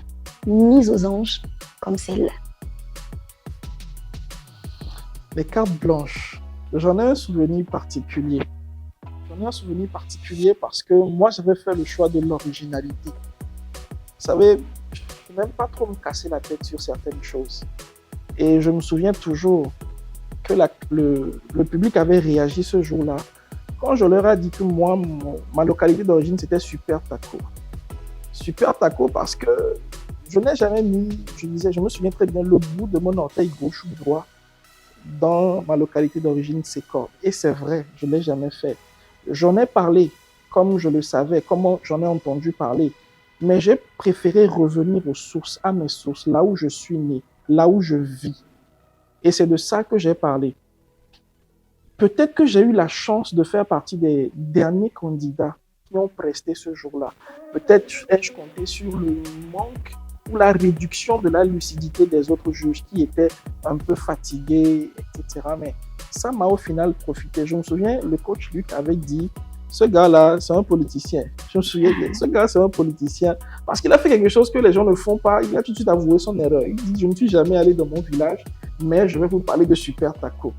mise aux anges comme celle-là. Les cartes blanches, j'en ai un souvenir particulier. J'en ai un souvenir particulier parce que moi, j'avais fait le choix de l'originalité. Vous savez, je n'aime pas trop me casser la tête sur certaines choses. Et je me souviens toujours que le public avait réagi ce jour-là quand je leur ai dit que moi, ma localité d'origine, c'était Super Taco. Super Taco parce que je n'ai jamais mis, je me souviens très bien, le bout de mon orteil gauche ou droit dans ma localité d'origine, c'est Cordes. Et c'est vrai, je ne l'ai jamais fait. J'en ai parlé comme je le savais, comment j'en ai entendu parler. Mais j'ai préféré revenir aux sources, à mes sources, là où je suis né, là où je vis. Et c'est de ça que j'ai parlé. Peut-être que j'ai eu la chance de faire partie des derniers candidats qui ont presté ce jour-là. Peut-être ai-je compté sur le manque ou la réduction de la lucidité des autres juges qui étaient un peu fatigués, etc. Mais ça m'a au final profité. Je me souviens, le coach Luc avait dit, ce gars-là, c'est un politicien. Je me souviens, ce gars, c'est un politicien. Parce qu'il a fait quelque chose que les gens ne font pas. Il a tout de suite avoué son erreur. Il dit, je ne suis jamais allé dans mon village, mais je vais vous parler de Super Taco.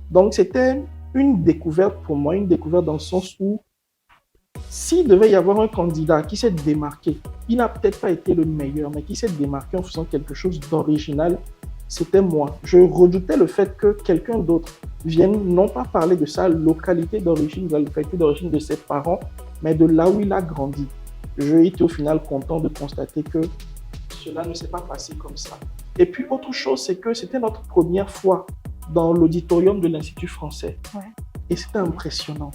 Donc, c'était une découverte pour moi, une découverte dans le sens où s'il devait y avoir un candidat qui s'est démarqué, il n'a peut-être pas été le meilleur, mais qui s'est démarqué en faisant quelque chose d'original, c'était moi. Je redoutais le fait que quelqu'un d'autre vienne non pas parler de sa localité d'origine, de la localité d'origine de ses parents, mais de là où il a grandi. J'ai été au final content de constater que cela ne s'est pas passé comme ça. Et puis autre chose, c'est que c'était notre première fois dans l'auditorium de l'Institut français. Ouais. Et c'était impressionnant.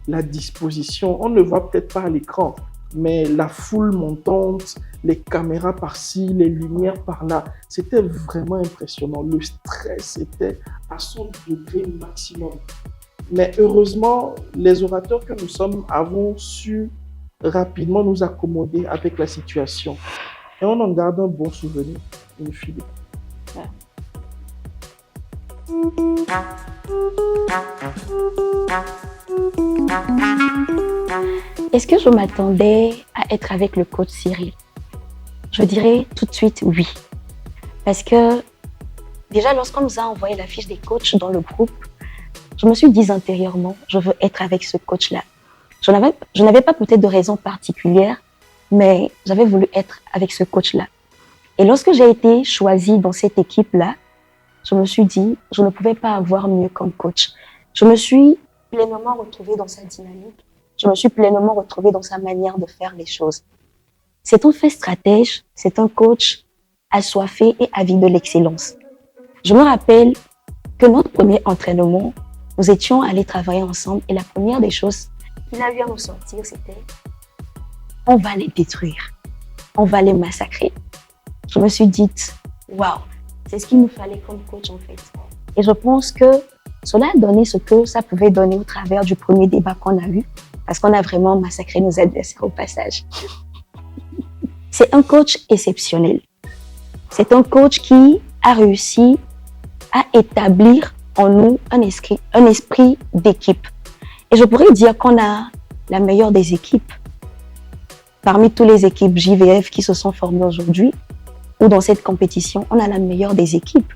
La disposition, on ne le voit peut-être pas à l'écran, mais la foule montante, les caméras par-ci, les lumières par-là, c'était vraiment impressionnant. Le stress était à son degré maximum. Mais heureusement, les orateurs que nous sommes avons su rapidement nous accommoder avec la situation. Et on en garde un bon souvenir, une fille. Ouais. Est-ce que je m'attendais à être avec le coach Cyril? Je dirais tout de suite oui. Parce que déjà, lorsqu'on nous a envoyé la fiche des coachs dans le groupe, je me suis dit intérieurement, je veux être avec ce coach-là. Je n'avais pas peut-être de raison particulière, mais j'avais voulu être avec ce coach-là. Et lorsque j'ai été choisie dans cette équipe-là, je me suis dit, je ne pouvais pas avoir mieux comme coach. Je me suis pleinement retrouvée dans sa dynamique. Je me suis pleinement retrouvée dans sa manière de faire les choses. C'est un fait stratège, c'est un coach assoiffé et avide de l'excellence. Je me rappelle que notre premier entraînement, nous étions allés travailler ensemble et la première des choses qu'il a eu à nous sortir, c'était « on va les détruire, on va les massacrer ». Je me suis dit « waouh, c'est ce qu'il nous fallait comme coach en fait ». Et je pense que cela a donné ce que ça pouvait donner au travers du premier débat qu'on a eu, parce qu'on a vraiment massacré nos adversaires au passage. C'est un coach exceptionnel. C'est un coach qui a réussi à établir en nous un esprit d'équipe. Et je pourrais dire qu'on a la meilleure des équipes. Parmi toutes les équipes JVF qui se sont formées aujourd'hui, ou dans cette compétition, on a la meilleure des équipes.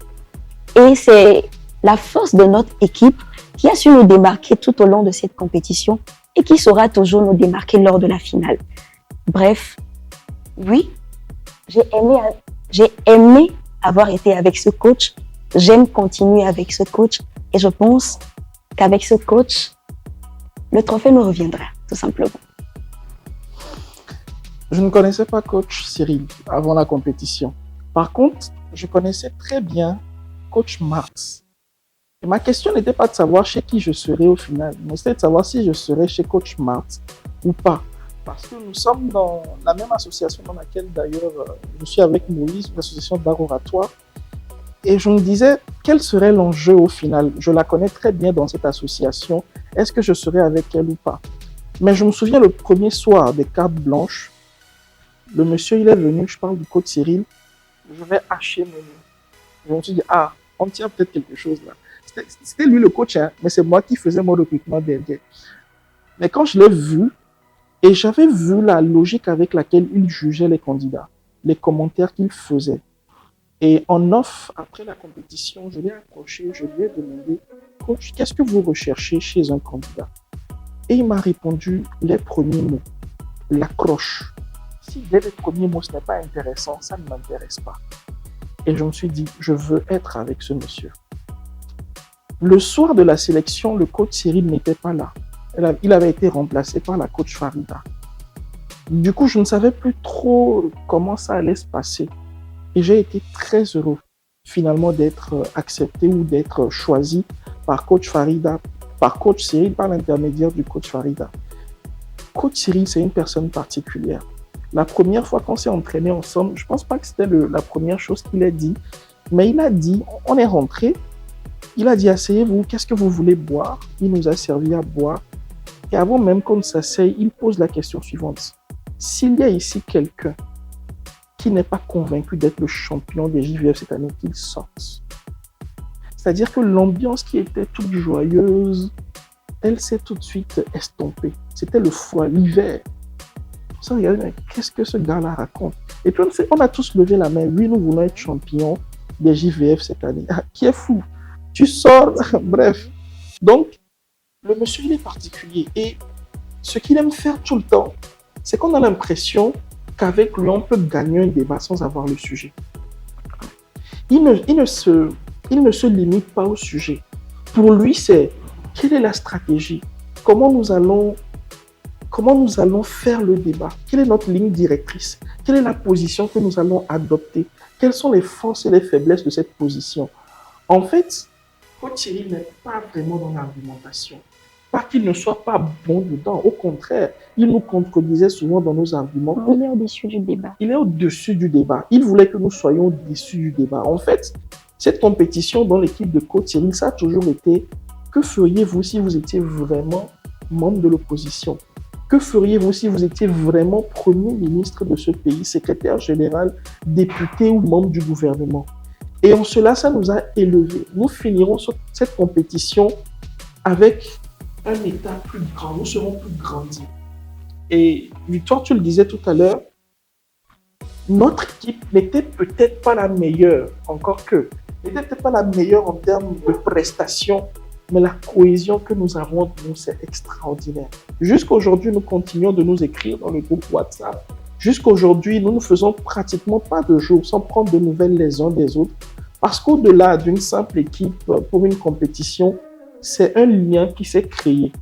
Et c'est la force de notre équipe qui a su nous démarquer tout au long de cette compétition et qui saura toujours nous démarquer lors de la finale. Bref, oui, j'ai aimé avoir été avec ce coach. J'aime continuer avec ce coach et je pense qu'avec ce coach, le trophée nous reviendra, tout simplement. Je ne connaissais pas coach Cyril avant la compétition. Par contre, je connaissais très bien coach Marx. Et ma question n'était pas de savoir chez qui je serais au final, mais c'était de savoir si je serais chez coach Marx ou pas. Parce que nous sommes dans la même association dans laquelle d'ailleurs je suis avec Moïse, l'association d'art oratoire. Et je me disais, quel serait l'enjeu au final? Je la connais très bien dans cette association. Est-ce que je serais avec elle ou pas? Mais je me souviens le premier soir des cartes blanches, le monsieur, il est venu, je parle du coach Cyril, je vais hacher mes mots. Je me suis dit, ah, on tient peut-être quelque chose là. C'était lui le coach, hein, mais c'est moi qui faisais mon recrutement derrière. Mais quand je l'ai vu, et j'avais vu la logique avec laquelle il jugeait les candidats, les commentaires qu'il faisait. Et en off, après la compétition, je l'ai approché, je lui ai demandé, coach, qu'est-ce que vous recherchez chez un candidat? Et il m'a répondu les premiers mots, l'accroche. Si dès les premiers mots, ce n'est pas intéressant, ça ne m'intéresse pas. Et je me suis dit, je veux être avec ce monsieur. Le soir de la sélection, le coach Cyril n'était pas là. Il avait été remplacé par la coach Farida. Du coup, je ne savais plus trop comment ça allait se passer. Et j'ai été très heureux, finalement, d'être accepté ou d'être choisi par coach Farida, par coach Cyril, par l'intermédiaire du coach Farida. Coach Cyril, c'est une personne particulière. La première fois qu'on s'est entraîné ensemble, je ne pense pas que c'était la première chose qu'il a dit, mais il a dit, on est rentré, il a dit, asseyez-vous, qu'est-ce que vous voulez boire? Il nous a servi à boire. Et avant même qu'on ne s'asseye, il pose la question suivante. S'il y a ici quelqu'un qui n'est pas convaincu d'être le champion des JVF cette année, qu'il sorte. C'est-à-dire que l'ambiance qui était toute joyeuse, elle s'est tout de suite estompée. C'était le froid, l'hiver. On s'est regardé, mais qu'est-ce que ce gars-là raconte? Et puis on a tous levé la main. Oui, nous voulons être champions des JVF cette année. Ah, qui est fou? Tu sors, bref. Donc, le monsieur, il est particulier. Et ce qu'il aime faire tout le temps, c'est qu'on a l'impression qu'avec lui, on peut gagner un débat sans avoir le sujet. Il ne se limite pas au sujet. Pour lui, c'est quelle est la stratégie? Comment nous allons faire le débat? Quelle est notre ligne directrice? Quelle est la position que nous allons adopter? Quelles sont les forces et les faiblesses de cette position? En fait, coach Cyril n'est pas vraiment dans l'argumentation. Pas qu'il ne soit pas bon dedans, au contraire, il nous contredisait souvent dans nos arguments. Il est au-dessus du débat. Il est au-dessus du débat. Il voulait que nous soyons au-dessus du débat. En fait, cette compétition dans l'équipe de coach Cyril, ça a toujours été que feriez-vous si vous étiez vraiment membre de l'opposition? Que feriez-vous si vous étiez vraiment Premier ministre de ce pays, secrétaire général, député ou membre du gouvernement? Et en cela, ça nous a élevés. Nous finirons cette compétition avec un état plus grand, nous serons plus grandis. Et Victoire, tu le disais tout à l'heure, notre équipe n'était peut-être pas la meilleure, encore que, n'était peut-être pas la meilleure en termes de prestations, mais la cohésion que nous avons, nous, c'est extraordinaire. Jusqu'aujourd'hui, nous continuons de nous écrire dans le groupe WhatsApp. Jusqu'aujourd'hui, nous ne faisons pratiquement pas de jours sans prendre de nouvelles les uns des autres, parce qu'au-delà d'une simple équipe pour une compétition, c'est un lien qui s'est créé.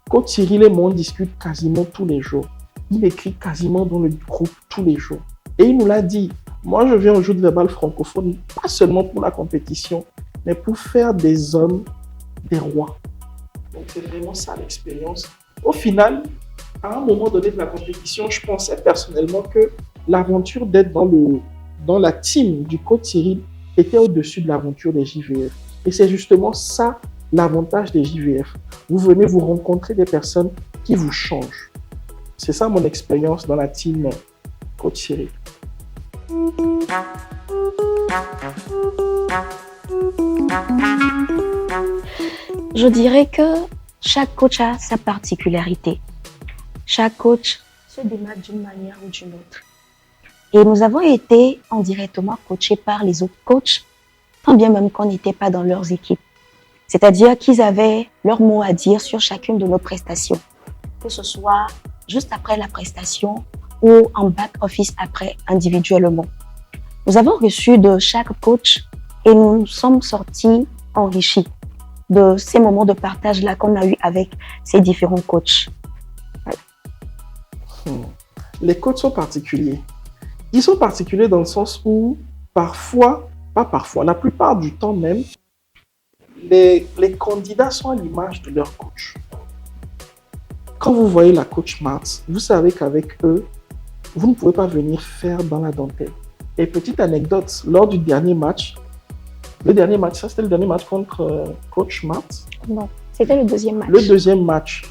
Coach Cyril et moi, on discute quasiment tous les jours. Il écrit quasiment dans le groupe tous les jours. Et il nous l'a dit, moi je viens au Joutes Verbal francophone, pas seulement pour la compétition, mais pour faire des hommes des rois. Donc c'est vraiment ça l'expérience. Au final, à un moment donné de la compétition, je pensais personnellement que l'aventure d'être dans la team du coach Cyril était au-dessus de l'aventure des JVF. Et c'est justement ça l'avantage des JVF. Vous venez vous rencontrer des personnes qui vous changent. C'est ça mon expérience dans la team coach Cyril. Je dirais que chaque coach a sa particularité. Chaque coach se démarque d'une manière ou d'une autre. Et nous avons été indirectement coachés par les autres coachs, tant bien même qu'on n'était pas dans leurs équipes. C'est-à-dire qu'ils avaient leur mot à dire sur chacune de nos prestations, que ce soit juste après la prestation ou en back-office après individuellement. Nous avons reçu de chaque coach et nous nous sommes sortis enrichis de ces moments de partage-là qu'on a eu avec ces différents coachs. Les coachs sont particuliers. Ils sont particuliers dans le sens où parfois, pas parfois, la plupart du temps même, les candidats sont à l'image de leur coach. Quand vous voyez la coach Marthe, vous savez qu'avec eux, vous ne pouvez pas venir faire dans la dentelle. Et petite anecdote, lors du dernier match, Le dernier match, ça c'était le dernier match contre coach Matt. Non, c'était le deuxième match. Le deuxième match,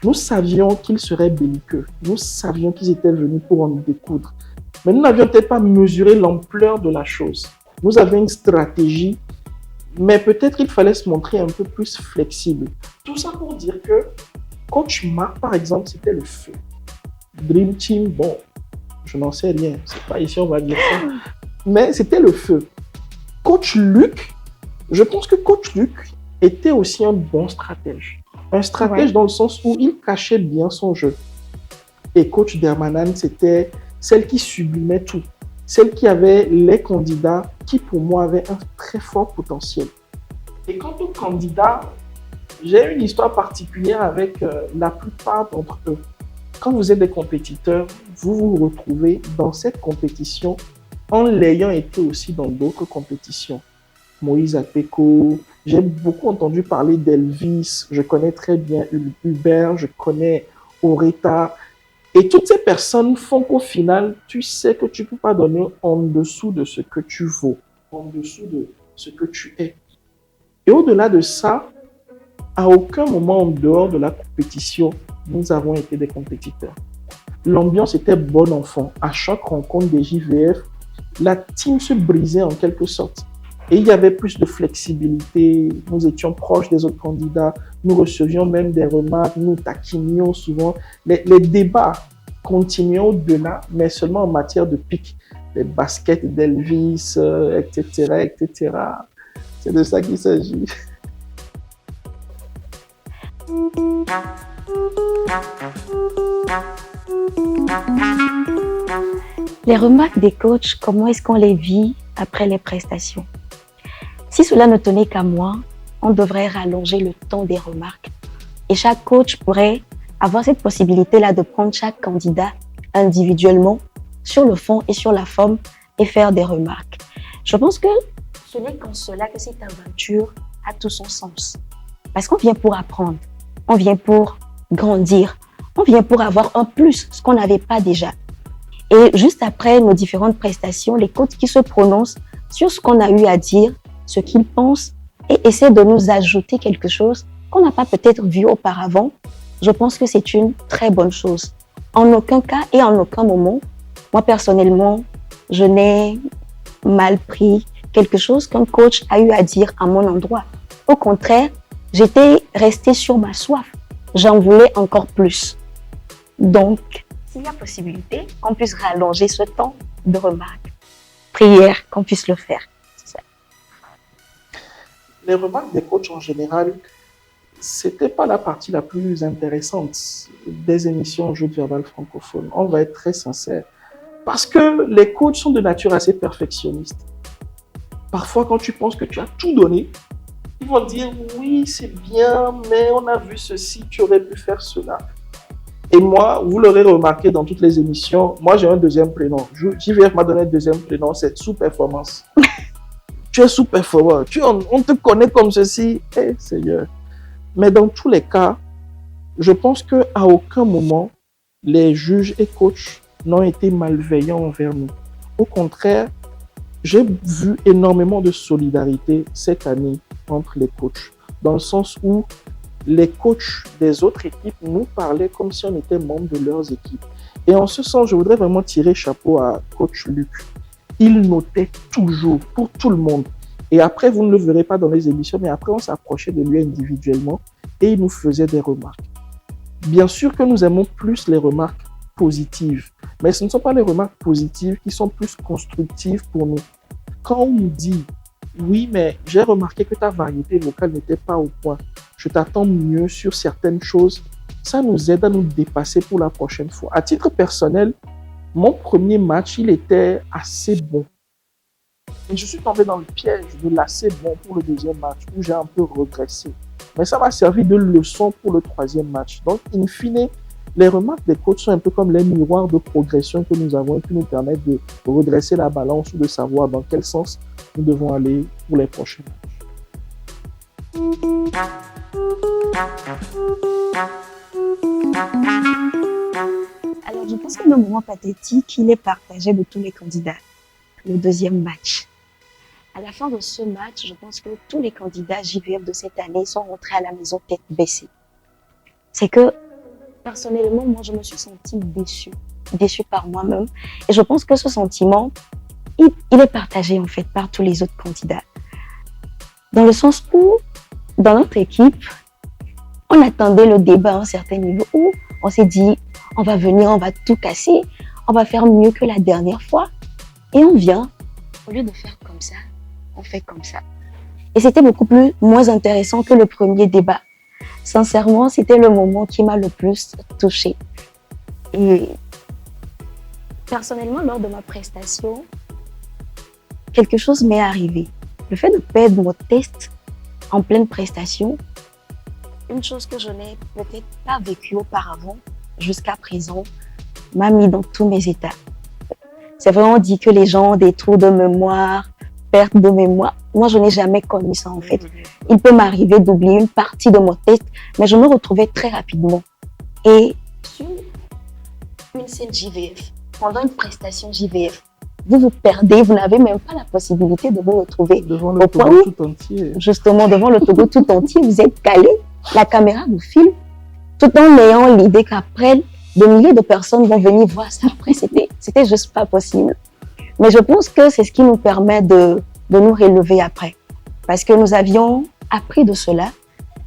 nous savions qu'ils seraient belliqueux. Nous savions qu'ils étaient venus pour en découdre. Mais nous n'avions peut-être pas mesuré l'ampleur de la chose. Nous avions une stratégie, mais peut-être il fallait se montrer un peu plus flexible. Tout ça pour dire que coach Marc, par exemple, c'était le feu. Dream Team, bon, je n'en sais rien. C'est pas ici, on va dire ça. Mais c'était le feu. Coach Luc, je pense que coach Luc était aussi un bon stratège. Un stratège dans le sens où il cachait bien son jeu. Et coach Dermanan, c'était celle qui sublimait tout. Celle qui avait les candidats qui, pour moi, avaient un très fort potentiel. Et quant aux candidats, j'ai une histoire particulière avec la plupart d'entre eux. Quand vous êtes des compétiteurs, vous vous retrouvez dans cette compétition en l'ayant été aussi dans d'autres compétitions. Moïse Apeko, j'ai beaucoup entendu parler d'Elvis, je connais très bien Hubert, je connais Oreta. Et toutes ces personnes font qu'au final, tu sais que tu ne peux pas donner en dessous de ce que tu vaux, en dessous de ce que tu es. Et au-delà de ça, à aucun moment en dehors de la compétition, nous avons été des compétiteurs. L'ambiance était bon enfant. À chaque rencontre des JVF, la team se brisait en quelque sorte. Et il y avait plus de flexibilité, nous étions proches des autres candidats, nous recevions même des remarques, nous taquinions souvent. Les débats continuaient au-delà, mais seulement en matière de pique. Les baskets d'Elvis, etc., etc. C'est de ça qu'il s'agit. Les remarques des coachs, comment est-ce qu'on les vit après les prestations? Si cela ne tenait qu'à moi, on devrait rallonger le temps des remarques. Et chaque coach pourrait avoir cette possibilité-là de prendre chaque candidat individuellement sur le fond et sur la forme et faire des remarques. Je pense que ce n'est qu'en cela que cette aventure a tout son sens. Parce qu'on vient pour apprendre, on vient pour grandir, on vient pour avoir un plus, ce qu'on n'avait pas déjà. Et juste après nos différentes prestations, les coachs qui se prononcent sur ce qu'on a eu à dire, ce qu'ils pensent et essaient de nous ajouter quelque chose qu'on n'a pas peut-être vu auparavant, je pense que c'est une très bonne chose. En aucun cas et en aucun moment, moi personnellement, je n'ai mal pris quelque chose qu'un coach a eu à dire à mon endroit. Au contraire, j'étais restée sur ma soif. J'en voulais encore plus. Donc, s'il y a possibilité qu'on puisse rallonger ce temps de remarques, prière qu'on puisse le faire. Les remarques des coachs en général, c'était pas la partie la plus intéressante des émissions Jeux de verbal francophone. On va être très sincère. Parce que les coachs sont de nature assez perfectionnistes. Parfois, quand tu penses que tu as tout donné, ils vont dire oui, c'est bien, mais on a vu ceci, tu aurais pu faire cela. Et moi, vous l'aurez remarqué dans toutes les émissions, moi j'ai un deuxième prénom. JVF m'a donné un deuxième prénom, c'est sous-performance. Tu es sous-performant, on te connaît comme ceci, Seigneur. Mais dans tous les cas, je pense qu'à aucun moment, les juges et coachs n'ont été malveillants envers nous. Au contraire, j'ai vu énormément de solidarité cette année entre les coachs, dans le sens où les coachs des autres équipes nous parlaient comme si on était membres de leurs équipes. Et en ce sens, je voudrais vraiment tirer chapeau à coach Luc. Il notait toujours, pour tout le monde. Et après, vous ne le verrez pas dans les émissions, mais après, on s'approchait de lui individuellement et il nous faisait des remarques. Bien sûr que nous aimons plus les remarques positives, mais ce ne sont pas les remarques positives qui sont plus constructives pour nous. Quand on nous dit « Oui, mais j'ai remarqué que ta variété vocale n'était pas au point. Je t'attends mieux sur certaines choses. » Ça nous aide à nous dépasser pour la prochaine fois. À titre personnel, mon premier match, il était assez bon. Et je suis tombé dans le piège de l'assez bon pour le deuxième match, où j'ai un peu régressé. Mais ça m'a servi de leçon pour le troisième match. Donc, in fine, les remarques des coachs sont un peu comme les miroirs de progression que nous avons et qui nous permettent de redresser la balance ou de savoir dans quel sens nous devons aller pour les prochains matchs. Alors, je pense que le moment pathétique, il est partagé de tous les candidats. Le deuxième match. À la fin de ce match, je pense que tous les candidats JVF de cette année sont rentrés à la maison tête baissée. C'est que, personnellement, moi, je me suis sentie déçue par moi-même. Et je pense que ce sentiment, il est partagé en fait par tous les autres candidats. Dans le sens où, dans notre équipe, on attendait le débat à un certain niveau où on s'est dit, on va venir, on va tout casser, on va faire mieux que la dernière fois. Et on vient, au lieu de faire comme ça, on fait comme ça. Et c'était moins intéressant que le premier débat. Sincèrement, c'était le moment qui m'a le plus touchée. Et personnellement, lors de ma prestation, quelque chose m'est arrivé. Le fait de perdre mon test en pleine prestation, une chose que je n'ai peut-être pas vécue auparavant, jusqu'à présent, m'a mis dans tous mes états. C'est vraiment dit que les gens ont des trous de mémoire, perte de mémoire. Moi, je n'ai jamais connu ça, en fait. Il peut m'arriver d'oublier une partie de mon test, mais je me retrouvais très rapidement. Et sur une scène JVF, pendant une prestation JVF, vous vous perdez, vous n'avez même pas la possibilité de vous retrouver. Devant le Togo tout entier. Justement, devant le Togo tout entier, vous êtes calé, la caméra vous filme, tout en ayant l'idée qu'après, des milliers de personnes vont venir voir ça. Après, c'était juste pas possible. Mais je pense que c'est ce qui nous permet de nous relever après. Parce que nous avions appris de cela.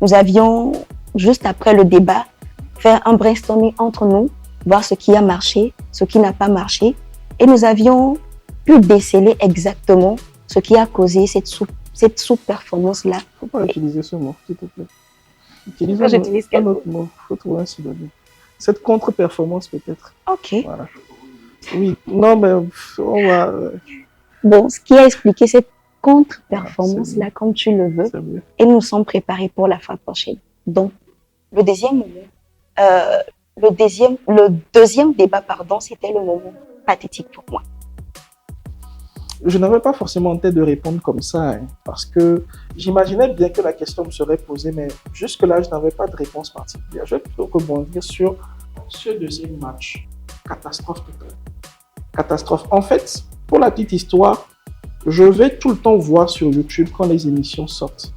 Nous avions, juste après le débat, fait un brainstorming entre nous, voir ce qui a marché, ce qui n'a pas marché. Et nous avions pu déceler exactement ce qui a causé cette sous-performance-là. Il ne faut pas utiliser ce mot, s'il te plaît. J'utilise quel autre mot. Il faut trouver un synonyme. Cette contre-performance, peut-être. Ok. Voilà. Oui, non, mais on va... Bon, ce qui a expliqué cette contre-performance-là, comme tu le veux, et nous sommes préparés pour la fois prochaine. Donc, le deuxième débat, c'était le moment pathétique pour moi. Je n'avais pas forcément en tête de répondre comme ça, parce que j'imaginais bien que la question me serait posée, mais jusque-là, je n'avais pas de réponse particulière. Je vais plutôt rebondir sur ce deuxième match. Catastrophe totale. Catastrophe. En fait, pour la petite histoire, je vais tout le temps voir sur YouTube quand les émissions sortent.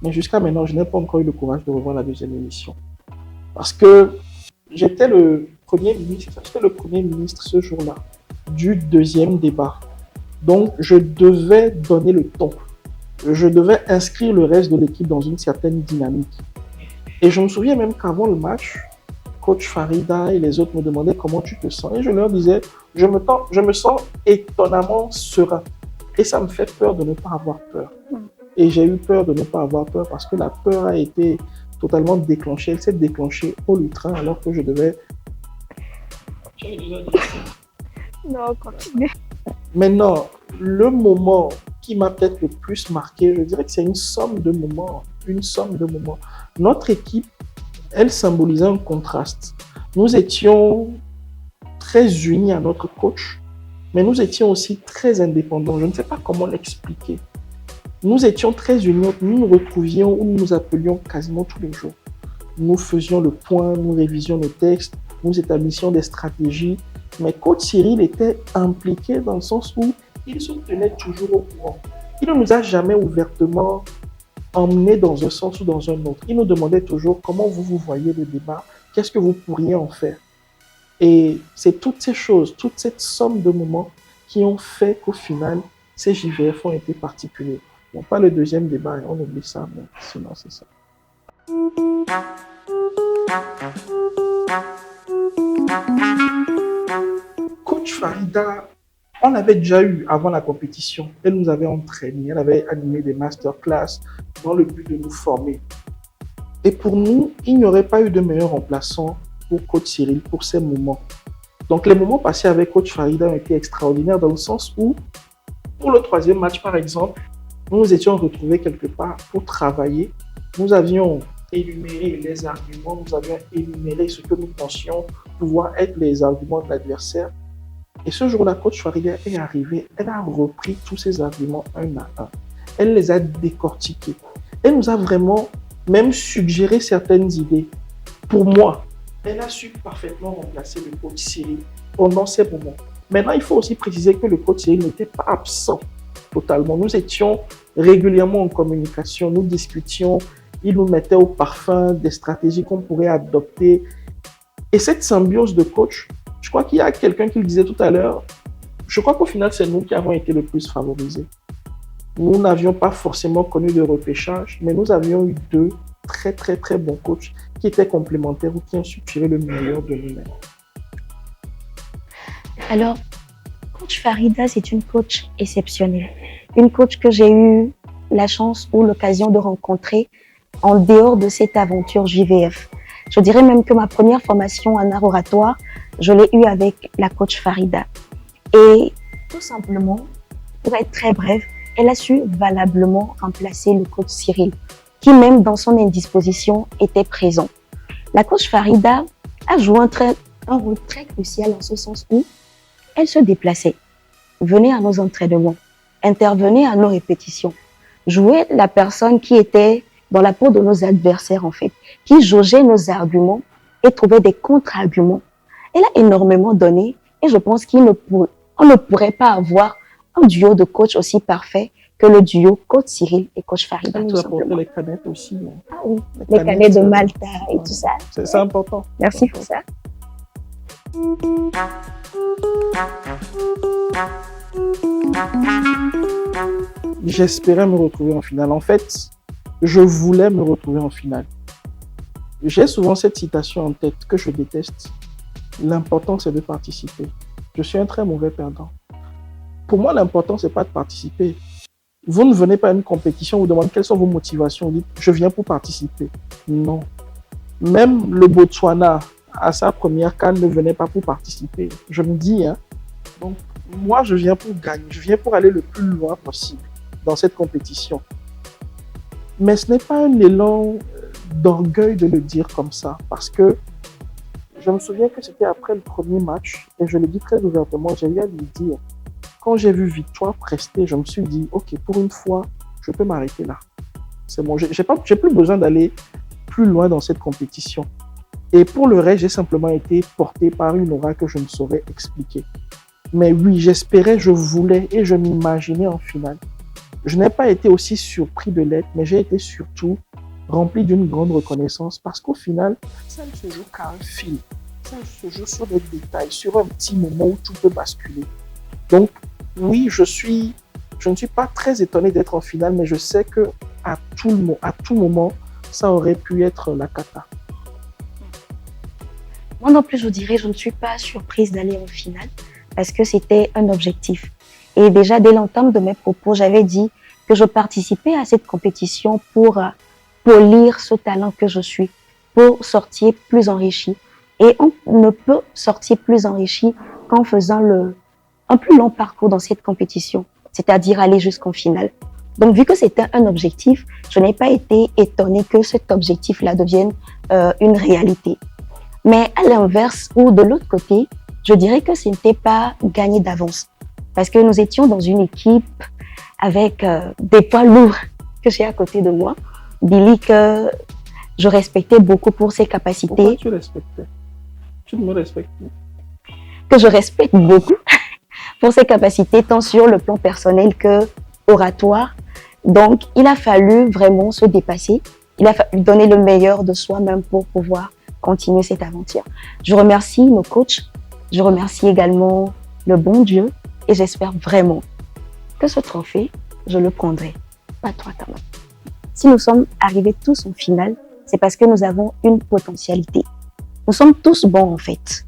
Mais jusqu'à maintenant, je n'ai pas encore eu le courage de revoir la deuxième émission. Parce que j'étais le premier ministre ce jour-là du deuxième débat. Donc, je devais donner le ton. Je devais inscrire le reste de l'équipe dans une certaine dynamique. Et je me souviens même qu'avant le match, coach Farida et les autres me demandaient comment tu te sens. Et je leur disais, je me sens étonnamment serein. Et ça me fait peur de ne pas avoir peur. Et j'ai eu peur de ne pas avoir peur parce que la peur a été totalement déclenchée. Elle s'est déclenchée au lutrin alors que je devais... Non, continue. Maintenant, le moment qui m'a peut-être le plus marqué, je dirais que c'est une somme de moments. Notre équipe, elle symbolisait un contraste. Nous étions très unis à notre coach, mais nous étions aussi très indépendants. Je ne sais pas comment l'expliquer. Nous étions très unis, nous nous retrouvions ou nous nous appelions quasiment tous les jours. Nous faisions le point, nous révisions nos textes, nous établissions des stratégies. Mais coach Cyril était impliqué dans le sens où il se tenait toujours au courant. Il ne nous a jamais ouvertement emmenés dans un sens ou dans un autre. Il nous demandait toujours comment vous voyez le débat, qu'est-ce que vous pourriez en faire. Et c'est toutes ces choses, toute cette somme de moments qui ont fait qu'au final, ces JVF ont été particuliers. Bon, pas le deuxième débat, on oublie ça, mais sinon c'est ça. Coach Farida, on l'avait déjà eu avant la compétition. Elle nous avait entraînés, elle avait animé des masterclass dans le but de nous former. Et pour nous, il n'y aurait pas eu de meilleur remplaçant pour coach Cyril pour ces moments. Donc les moments passés avec coach Farida ont été extraordinaires dans le sens où, pour le troisième match par exemple, nous nous étions retrouvés quelque part pour travailler. Nous avions énuméré les arguments, nous avions énuméré ce que nous pensions pouvoir être les arguments de l'adversaire. Et ce jour-là, coach Farida est arrivée, elle a repris tous ces arguments un à un. Elle les a décortiqués. Elle nous a vraiment même suggéré certaines idées. Pour moi, elle a su parfaitement remplacer le coach Cyril pendant ces moments. Maintenant, il faut aussi préciser que le coach Cyril n'était pas absent totalement. Nous étions régulièrement en communication, nous discutions, il nous mettait au parfum des stratégies qu'on pourrait adopter. Et cette symbiose de coach, je crois qu'il y a quelqu'un qui le disait tout à l'heure, je crois qu'au final, c'est nous qui avons été le plus favorisés. Nous n'avions pas forcément connu de repêchage, mais nous avions eu deux très, très, très bons coachs qui étaient complémentaires ou qui ont su tirer le meilleur de nous-mêmes. Alors, coach Farida, c'est une coach exceptionnelle. Une coach que j'ai eu la chance ou l'occasion de rencontrer en dehors de cette aventure JVF. Je dirais même que ma première formation en art oratoire, je l'ai eue avec la coach Farida. Et tout simplement, pour être très brève, elle a su valablement remplacer le coach Cyril, qui même dans son indisposition était présent. La coach Farida a joué un rôle très crucial en ce sens où elle se déplaçait, venait à nos entraînements, intervenait à nos répétitions, jouait la personne qui était dans la peau de nos adversaires en fait, qui jaugeait nos arguments et trouvait des contre-arguments. Elle a énormément donné et je pense qu'on ne pourrait pas avoir un duo de coach aussi parfait que le duo coach Cyril et coach Farida. Elle nous a apporté les canettes aussi. Ah oui, les canettes de Malta et tout ça. C'est important. Merci pour ça. J'espérais me retrouver en finale. En fait, je voulais me retrouver en finale. J'ai souvent cette citation en tête que je déteste. L'important, c'est de participer. Je suis un très mauvais perdant. Pour moi, l'important, c'est pas de participer. Vous ne venez pas à une compétition, vous demandez quelles sont vos motivations. Vous dites, je viens pour participer. Non. Même le Botswana, à sa première CAN, ne venait pas pour participer. Je me dis, donc, moi, je viens pour gagner. Je viens pour aller le plus loin possible dans cette compétition. Mais ce n'est pas un élan d'orgueil de le dire comme ça, parce que je me souviens que c'était après le premier match, et je le dis très ouvertement, j'ai eu à lui dire, quand j'ai vu Victoire prester, je me suis dit, ok, pour une fois, je peux m'arrêter là. C'est bon, j'ai plus besoin d'aller plus loin dans cette compétition. Et pour le reste, j'ai simplement été porté par une aura que je ne saurais expliquer. Mais oui, j'espérais, je voulais et je m'imaginais en finale. Je n'ai pas été aussi surpris de l'être, mais j'ai été surtout rempli d'une grande reconnaissance parce qu'au final, ça ne se joue qu'à un fil. Ça se joue sur des détails, sur un petit moment où tout peut basculer. Donc, oui, je ne suis pas très étonné d'être en finale, mais je sais que à tout moment, ça aurait pu être la cata. Moi non plus, je dirais, je ne suis pas surprise d'aller en finale parce que c'était un objectif. Et déjà, dès l'entame de mes propos, j'avais dit que je participais à cette compétition pour polir ce talent que je suis, pour sortir plus enrichi. Et on ne peut sortir plus enrichi qu'en faisant un plus long parcours dans cette compétition, c'est-à-dire aller jusqu'en finale. Donc, vu que c'était un objectif, je n'ai pas été étonnée que cet objectif-là devienne une réalité. Mais à l'inverse, ou de l'autre côté, je dirais que ce n'était pas gagné d'avance. Parce que nous étions dans une équipe avec des poids lourds que j'ai à côté de moi. Billy, que je respectais beaucoup pour ses capacités. Pourquoi tu respectais? Tu ne me respectes pas. Que je respecte beaucoup pour ses capacités, tant sur le plan personnel que oratoire. Donc, il a fallu vraiment se dépasser. Il a fallu donner le meilleur de soi-même pour pouvoir continuer cette aventure. Je remercie nos coachs. Je remercie également le bon Dieu. Et j'espère vraiment que ce trophée, je le prendrai. Pas toi quand même. Si nous sommes arrivés tous en finale, c'est parce que nous avons une potentialité. Nous sommes tous bons en fait.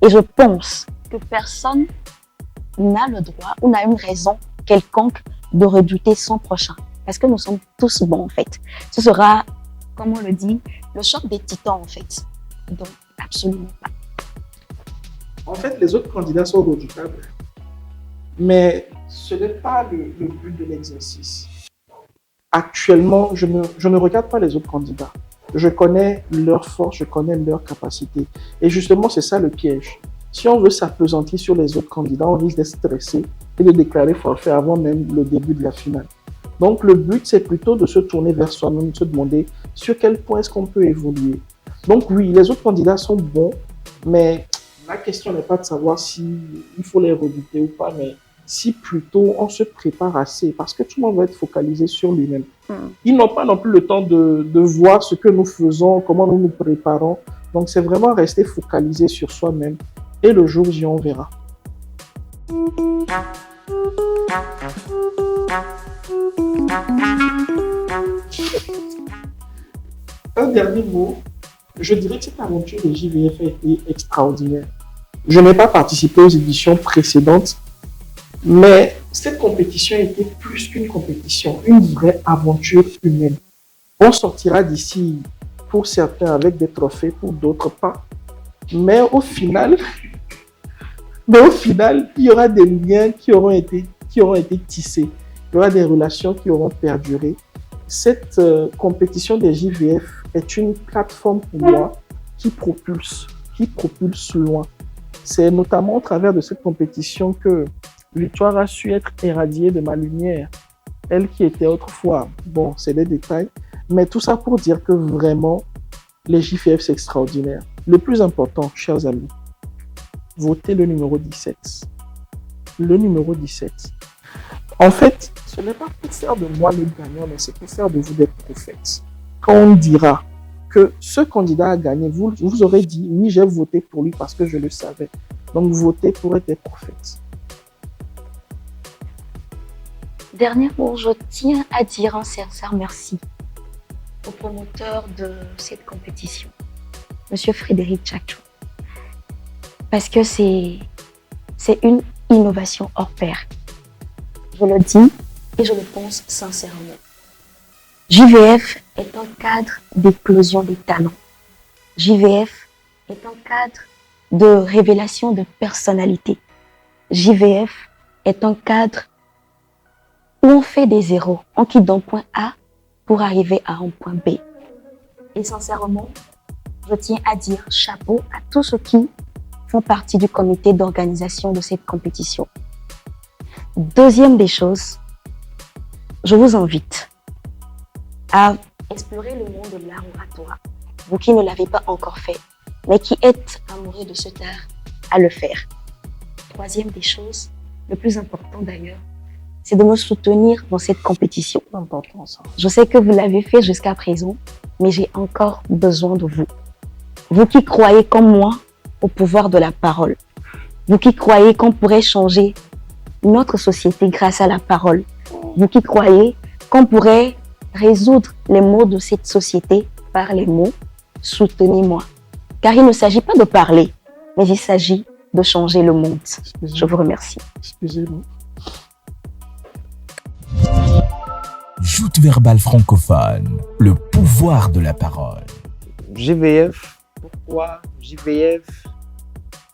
Et je pense que personne n'a le droit ou n'a une raison quelconque de redouter son prochain. Parce que nous sommes tous bons en fait. Ce sera, comme on le dit, le choc des titans en fait. Donc, absolument pas. En fait, les autres candidats sont redoutables. Mais ce n'est pas le but de l'exercice. Actuellement, je ne regarde pas les autres candidats. Je connais leurs forces, je connais leurs capacités. Et justement, c'est ça le piège. Si on veut s'appesantir sur les autres candidats, on risque d'être stressé et de déclarer forfait avant même le début de la finale. Donc, le but, c'est plutôt de se tourner vers soi-même, de se demander sur quel point est-ce qu'on peut évoluer. Donc, oui, les autres candidats sont bons, mais la question n'est pas de savoir s'il faut les redouter ou pas, mais si plutôt on se prépare assez, parce que tout le monde va être focalisé sur lui-même. Ils n'ont pas non plus le temps de voir ce que nous faisons, comment nous nous préparons. Donc, c'est vraiment rester focalisé sur soi-même. Et le jour J, on verra. Un dernier mot. Je dirais que cette aventure des JVF a été extraordinaire. Je n'ai pas participé aux éditions précédentes, mais cette compétition était plus qu'une compétition, une vraie aventure humaine. On sortira d'ici, pour certains, avec des trophées, pour d'autres pas. Mais au final, il y aura des liens qui auront été tissés. Il y aura des relations qui auront perduré. Cette compétition des JVF est une plateforme pour moi qui propulse loin. C'est notamment au travers de cette compétition que Victoire a su être éradiée de ma lumière. Elle qui était autrefois, bon, c'est des détails, mais tout ça pour dire que vraiment, les JVF, c'est extraordinaire. Le plus important, chers amis, votez le numéro 17. Le numéro 17. En fait, ce n'est pas pour faire de moi le gagnant, mais c'est pour faire de vous des prophètes. Quand on dira que ce candidat a gagné, vous aurez dit, oui, j'ai voté pour lui parce que je le savais. Donc, votez pour être des prophètes. Dernier mot, je tiens à dire un sincère merci au promoteur de cette compétition, Monsieur Frédéric Tchakchou. Parce que c'est une innovation hors pair. Je le dis et je le pense sincèrement. JVF est un cadre d'éclosion des talents. JVF est un cadre de révélation de personnalité. JVF est un cadre où on fait des zéros, on quitte d'un point A pour arriver à un point B. Et sincèrement, je tiens à dire chapeau à tous ceux qui font partie du comité d'organisation de cette compétition. Deuxième des choses, je vous invite à explorer le monde de l'art oratoire. Vous qui ne l'avez pas encore fait, mais qui êtes amoureux de cet art, à le faire. Troisième des choses, le plus important d'ailleurs, c'est de me soutenir dans cette compétition. C'est important, ça. Je sais que vous l'avez fait jusqu'à présent, mais j'ai encore besoin de vous. Vous qui croyez comme moi au pouvoir de la parole. Vous qui croyez qu'on pourrait changer notre société grâce à la parole. Vous qui croyez qu'on pourrait résoudre les maux de cette société par les mots, soutenez-moi. Car il ne s'agit pas de parler, mais il s'agit de changer le monde. Je vous remercie. Excusez-moi. Joute verbale francophone, le pouvoir de la parole. JVF, pourquoi JVF?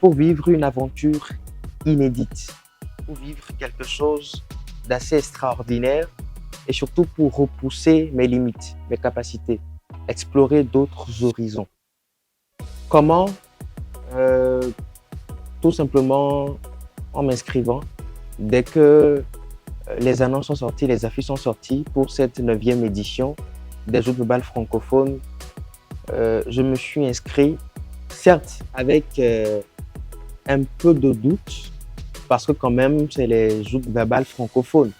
Pour vivre une aventure inédite, pour vivre quelque chose d'assez extraordinaire et surtout pour repousser mes limites, mes capacités, explorer d'autres horizons. Comment? Tout simplement en m'inscrivant. Dès que les annonces sont sorties, les affiches sont sorties pour cette 9e édition des Joutes verbales francophones, je me suis inscrit, certes avec un peu de doute, parce que quand même c'est les Joutes verbales francophones.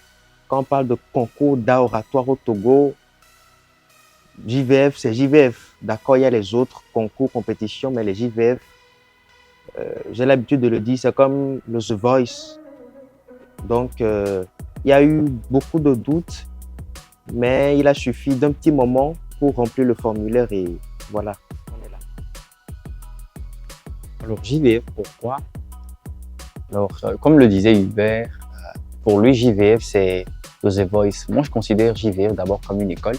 Quand on parle de concours d'art oratoire au Togo, JVF, c'est JVF. D'accord, il y a les autres concours, compétitions, mais les JVF, j'ai l'habitude de le dire, c'est comme le The Voice. Donc, il y a eu beaucoup de doutes, mais il a suffi d'un petit moment pour remplir le formulaire et voilà, on est là. Alors, JVF, pourquoi? Alors, comme le disait Hubert, pour lui, JVF, c'est The Voice. Moi, je considère JVF d'abord comme une école.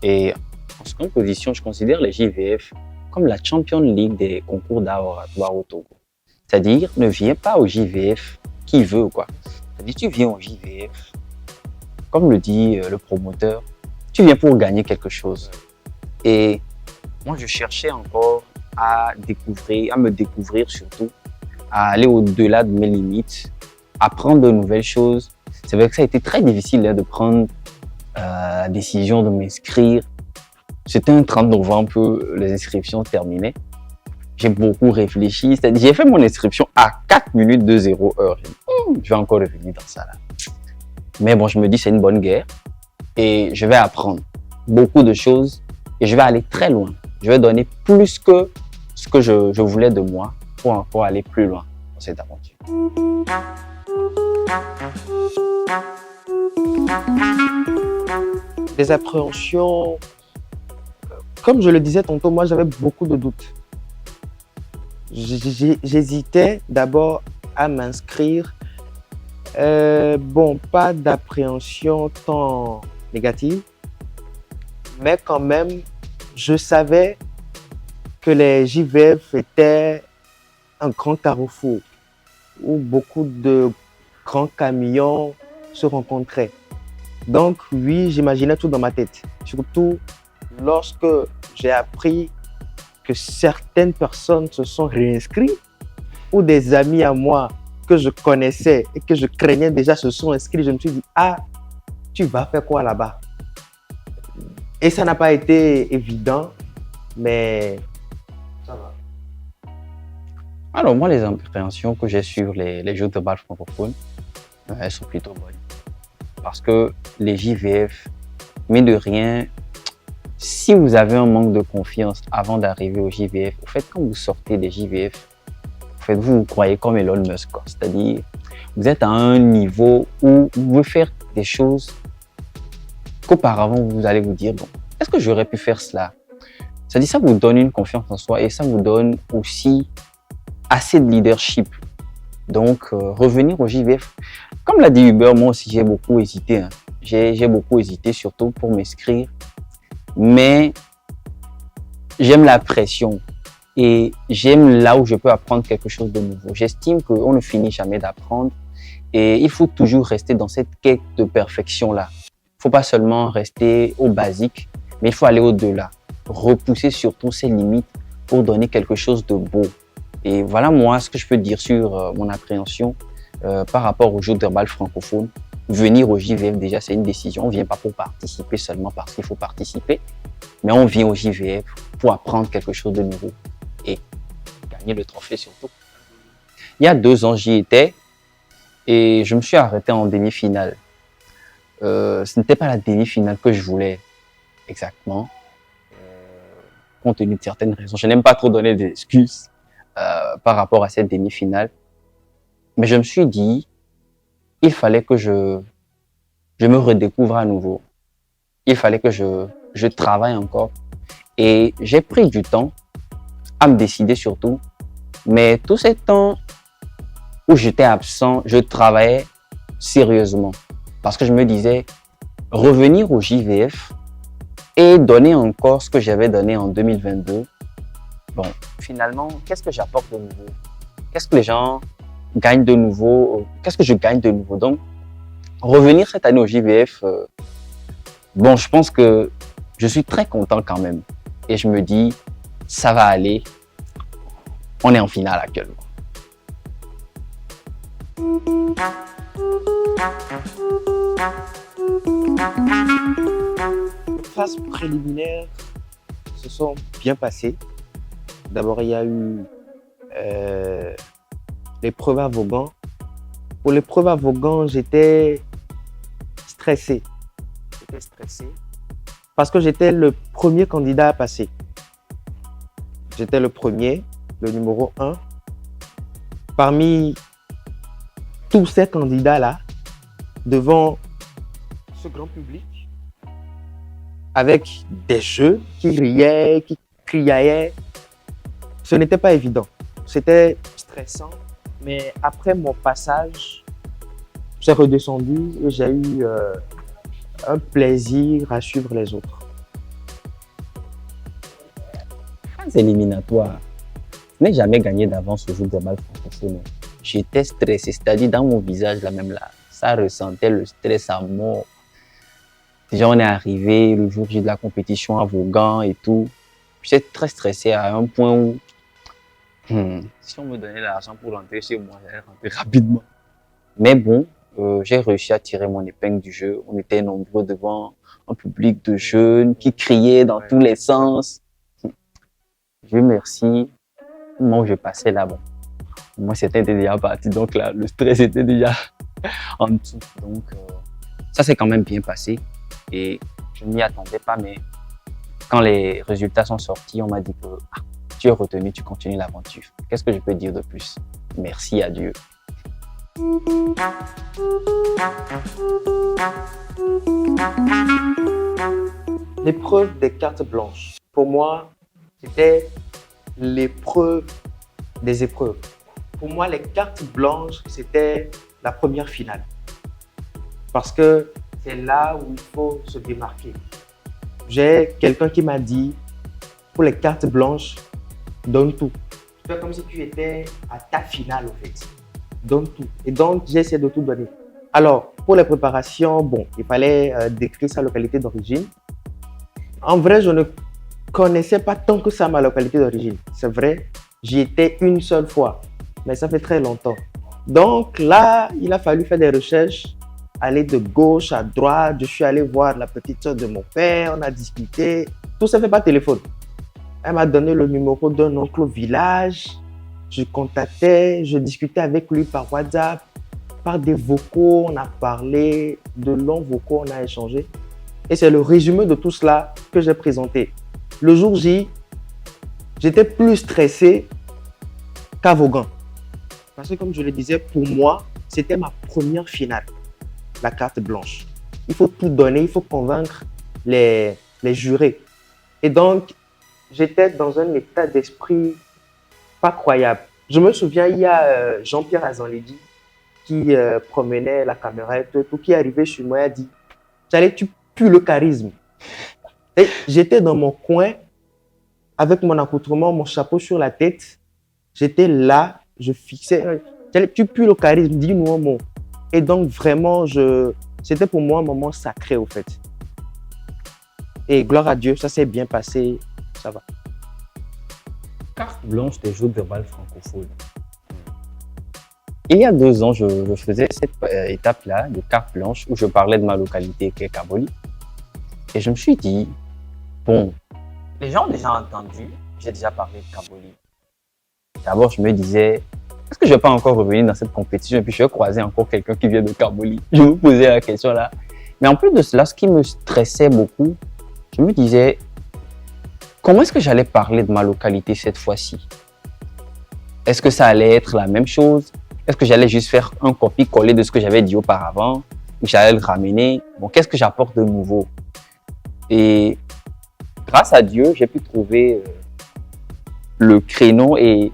Et en seconde position, je considère les JVF comme la Champions League des concours d'art oratoire au Togo. C'est-à-dire, ne viens pas au JVF qui veut, quoi. C'est-à-dire, tu viens au JVF, comme le dit le promoteur, tu viens pour gagner quelque chose. Et moi, je cherchais encore à me découvrir surtout, à aller au-delà de mes limites, apprendre de nouvelles choses. C'est vrai que ça a été très difficile de prendre la décision de m'inscrire. C'était un 30 novembre, les inscriptions terminaient. J'ai beaucoup réfléchi, c'est-à-dire j'ai fait mon inscription à 4 minutes de 0 heure. J'ai dit, je vais encore revenir dans ça là. Mais bon, je me dis, c'est une bonne guerre et je vais apprendre beaucoup de choses et je vais aller très loin. Je vais donner plus que ce que je voulais de moi pour encore aller plus loin dans cette aventure. Des appréhensions, comme je le disais tantôt, moi j'avais beaucoup de doutes. J'hésitais d'abord à m'inscrire. Bon, pas d'appréhension tant négative, mais quand même, je savais que les JVF étaient un grand carrefour où beaucoup de grands camions se rencontraient. Donc oui, j'imaginais tout dans ma tête. Surtout lorsque j'ai appris que certaines personnes se sont réinscrites ou des amis à moi que je connaissais et que je craignais déjà se sont inscrits, je me suis dit, ah, tu vas faire quoi là-bas? Et ça n'a pas été évident, mais ça va. Alors moi, les appréhensions que j'ai sur les jeux de balle francophones, elles sont plutôt bonnes. Parce que les JVF, mine de rien, si vous avez un manque de confiance avant d'arriver au JVF, au fait, quand vous sortez des JVF, vous vous croyez comme Elon Musk, c'est-à-dire vous êtes à un niveau où vous pouvez faire des choses qu'auparavant vous allez vous dire, bon, est-ce que j'aurais pu faire cela? C'est-à-dire ça vous donne une confiance en soi et ça vous donne aussi assez de leadership. Donc, revenir au JVF, comme l'a dit Hubert, moi aussi j'ai beaucoup hésité. Hein. J'ai beaucoup hésité, surtout pour m'inscrire. Mais j'aime la pression et j'aime là où je peux apprendre quelque chose de nouveau. J'estime qu'on ne finit jamais d'apprendre et il faut toujours rester dans cette quête de perfection-là. Il ne faut pas seulement rester au basique, mais il faut aller au-delà. Repousser surtout ses limites pour donner quelque chose de beau. Et voilà moi ce que je peux dire sur mon appréhension par rapport aux jeux de balle francophones. Venir au JVF, déjà, c'est une décision. On ne vient pas pour participer seulement parce qu'il faut participer, mais on vient au JVF pour apprendre quelque chose de nouveau et gagner le trophée surtout. Il y a 2 ans, j'y étais et je me suis arrêté en demi-finale. Ce n'était pas la demi-finale que je voulais exactement, compte tenu de certaines raisons. Je n'aime pas trop donner des excuses par rapport à cette demi-finale, mais je me suis dit, il fallait que je me redécouvre à nouveau. Il fallait que je travaille encore. Et j'ai pris du temps à me décider surtout. Mais tout ce temps où j'étais absent, je travaillais sérieusement. Parce que je me disais, revenir au JVF et donner encore ce que j'avais donné en 2022. Bon, finalement, qu'est-ce que j'apporte de nouveau? Qu'est-ce que les gens gagne de nouveau, qu'est-ce que je gagne de nouveau? Donc, revenir cette année au JVF, bon, je pense que je suis très content quand même. Et je me dis, ça va aller. On est en finale actuellement. Les phases préliminaires se sont bien passées. D'abord, il y a eu l'épreuve à Vaughan. Pour l'épreuve à Vaughan, j'étais stressé. Parce que j'étais le premier candidat à passer. J'étais le premier, le numéro 1. Parmi tous ces candidats-là, devant ce grand public, avec des jeux qui riaient, qui criaient, ce n'était pas évident. C'était stressant. Mais après mon passage, j'ai redescendu et j'ai eu un plaisir à suivre les autres. Phase éliminatoire. Je n'ai jamais gagné d'avance au jeu de balle francophone. J'étais stressé, c'est-à-dire dans mon visage, là même là, ça ressentait le stress à mort. Déjà, on est arrivé le jour de la compétition à Vaughan et tout. J'étais très stressé à un point où si on me donnait l'argent pour rentrer chez moi, j'allais rentrer rapidement. Mais bon, j'ai réussi à tirer mon épingle du jeu. On était nombreux devant un public de jeunes qui criaient dans tous les sens. Dieu merci, moi je passais là-bas. moi, c'était déjà parti. Donc là, le stress était déjà en dessous. Donc, ça s'est quand même bien passé. Et je ne m'y attendais pas, mais quand les résultats sont sortis, on m'a dit que tu es retenu, tu continues l'aventure. Qu'est-ce que je peux dire de plus? Merci à Dieu. L'épreuve des cartes blanches, pour moi, c'était l'épreuve des épreuves. Pour moi, les cartes blanches, c'était la première finale. Parce que c'est là où il faut se démarquer. J'ai quelqu'un qui m'a dit, pour les cartes blanches, donne tout. Fais comme si tu étais à ta finale, en fait. Donne tout. Et donc, j'ai essayé de tout donner. Alors, pour les préparations, bon, il fallait décrire sa localité d'origine. En vrai, je ne connaissais pas tant que ça ma localité d'origine. C'est vrai, j'y étais une seule fois, mais ça fait très longtemps. Donc là, il a fallu faire des recherches, aller de gauche à droite. Je suis allé voir la petite soeur de mon père, on a discuté. Tout ça fait par téléphone. Elle m'a donné le numéro d'un oncle au village. Je contactais, je discutais avec lui par WhatsApp, par des vocaux, on a parlé, de longs vocaux, on a échangé. Et c'est le résumé de tout cela que j'ai présenté. Le jour J, j'étais plus stressé qu'arrogant. Parce que comme je le disais, pour moi, c'était ma première finale, la carte blanche. Il faut tout donner, il faut convaincre les jurés. Et donc, j'étais dans un état d'esprit pas croyable. Je me souviens, il y a Jean-Pierre Azanlidi qui promenait la caméra et tout, qui est arrivé chez moi et a dit « tu pues le charisme ». Et j'étais dans mon coin avec mon accoutrement, mon chapeau sur la tête. J'étais là, je fixais. « Tu pues le charisme, dis-nous un mot ». Et donc vraiment, c'était pour moi un moment sacré au fait. Et gloire à Dieu, ça s'est bien passé, ça va. Carte blanche des joutes verbales francophones. Il y a 2 ans, je faisais cette étape-là de carte blanche où je parlais de ma localité qui est Kaboli. Et je me suis dit, bon, les gens ont déjà entendu, j'ai déjà parlé de Kaboli. D'abord, je me disais, est-ce que je ne vais pas encore revenir dans cette compétition et puis je vais croiser encore quelqu'un qui vient de Kaboli? Je me posais la question là. Mais en plus de cela, ce qui me stressait beaucoup, je me disais, comment est-ce que j'allais parler de ma localité cette fois-ci? Est-ce que ça allait être la même chose? Est-ce que j'allais juste faire un copier-coller de ce que j'avais dit auparavant? Ou j'allais le ramener? Bon, qu'est-ce que j'apporte de nouveau? Et grâce à Dieu, j'ai pu trouver le créneau et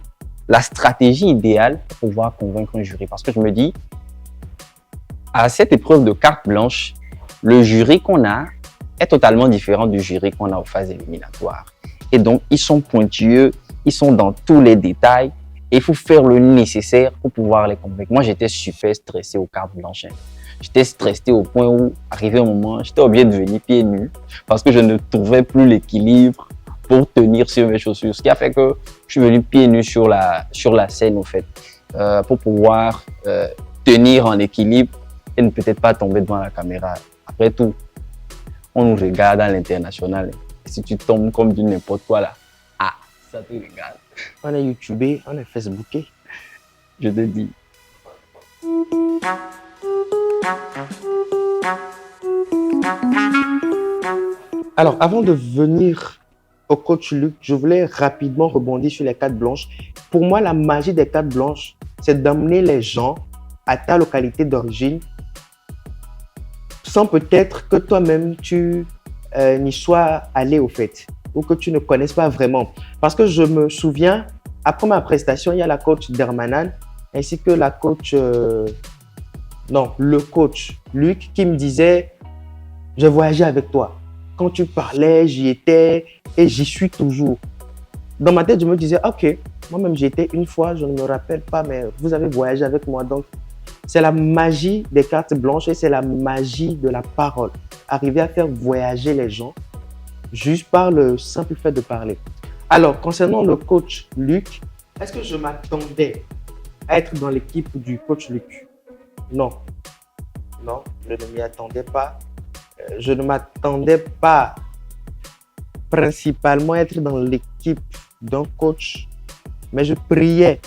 la stratégie idéale pour pouvoir convaincre un jury. Parce que je me dis, à cette épreuve de carte blanche, le jury qu'on a est totalement différent du jury qu'on a aux phases éliminatoires. Et donc, ils sont pointueux, ils sont dans tous les détails. Et il faut faire le nécessaire pour pouvoir les convaincre. Moi, j'étais super stressé aux cartes blanches. J'étais stressé au point où, arrivé un moment, j'étais obligé de venir pieds nus parce que je ne trouvais plus l'équilibre pour tenir sur mes chaussures. Ce qui a fait que je suis venu pieds nus sur la scène, au fait, pour pouvoir tenir en équilibre et ne peut-être pas tomber devant la caméra. Après tout, on nous regarde à l'international. Si tu tombes comme du n'importe quoi là, ça te regarde. On est youtubé, on est facebooké. Je te dis. Alors, avant de venir au coach Luc, je voulais rapidement rebondir sur les cartes blanches. Pour moi, la magie des cartes blanches, c'est d'amener les gens à ta localité d'origine sans peut-être que toi-même tu n'y sois allé au fait ou que tu ne connaisses pas vraiment. Parce que je me souviens, après ma prestation, il y a la coach Dermanan ainsi que la coach, le coach Luc qui me disait « J'ai voyagé avec toi. Quand tu parlais, j'y étais et j'y suis toujours. » Dans ma tête, je me disais « Ok, moi-même j'y étais une fois, je ne me rappelle pas, mais vous avez voyagé avec moi. » Donc, c'est la magie des cartes blanches et c'est la magie de la parole. Arriver à faire voyager les gens juste par le simple fait de parler. Alors, concernant le coach Luc, est-ce que je m'attendais à être dans l'équipe du coach Luc? Non. Non, je ne m'y attendais pas. Je ne m'attendais pas principalement à être dans l'équipe d'un coach, mais je priais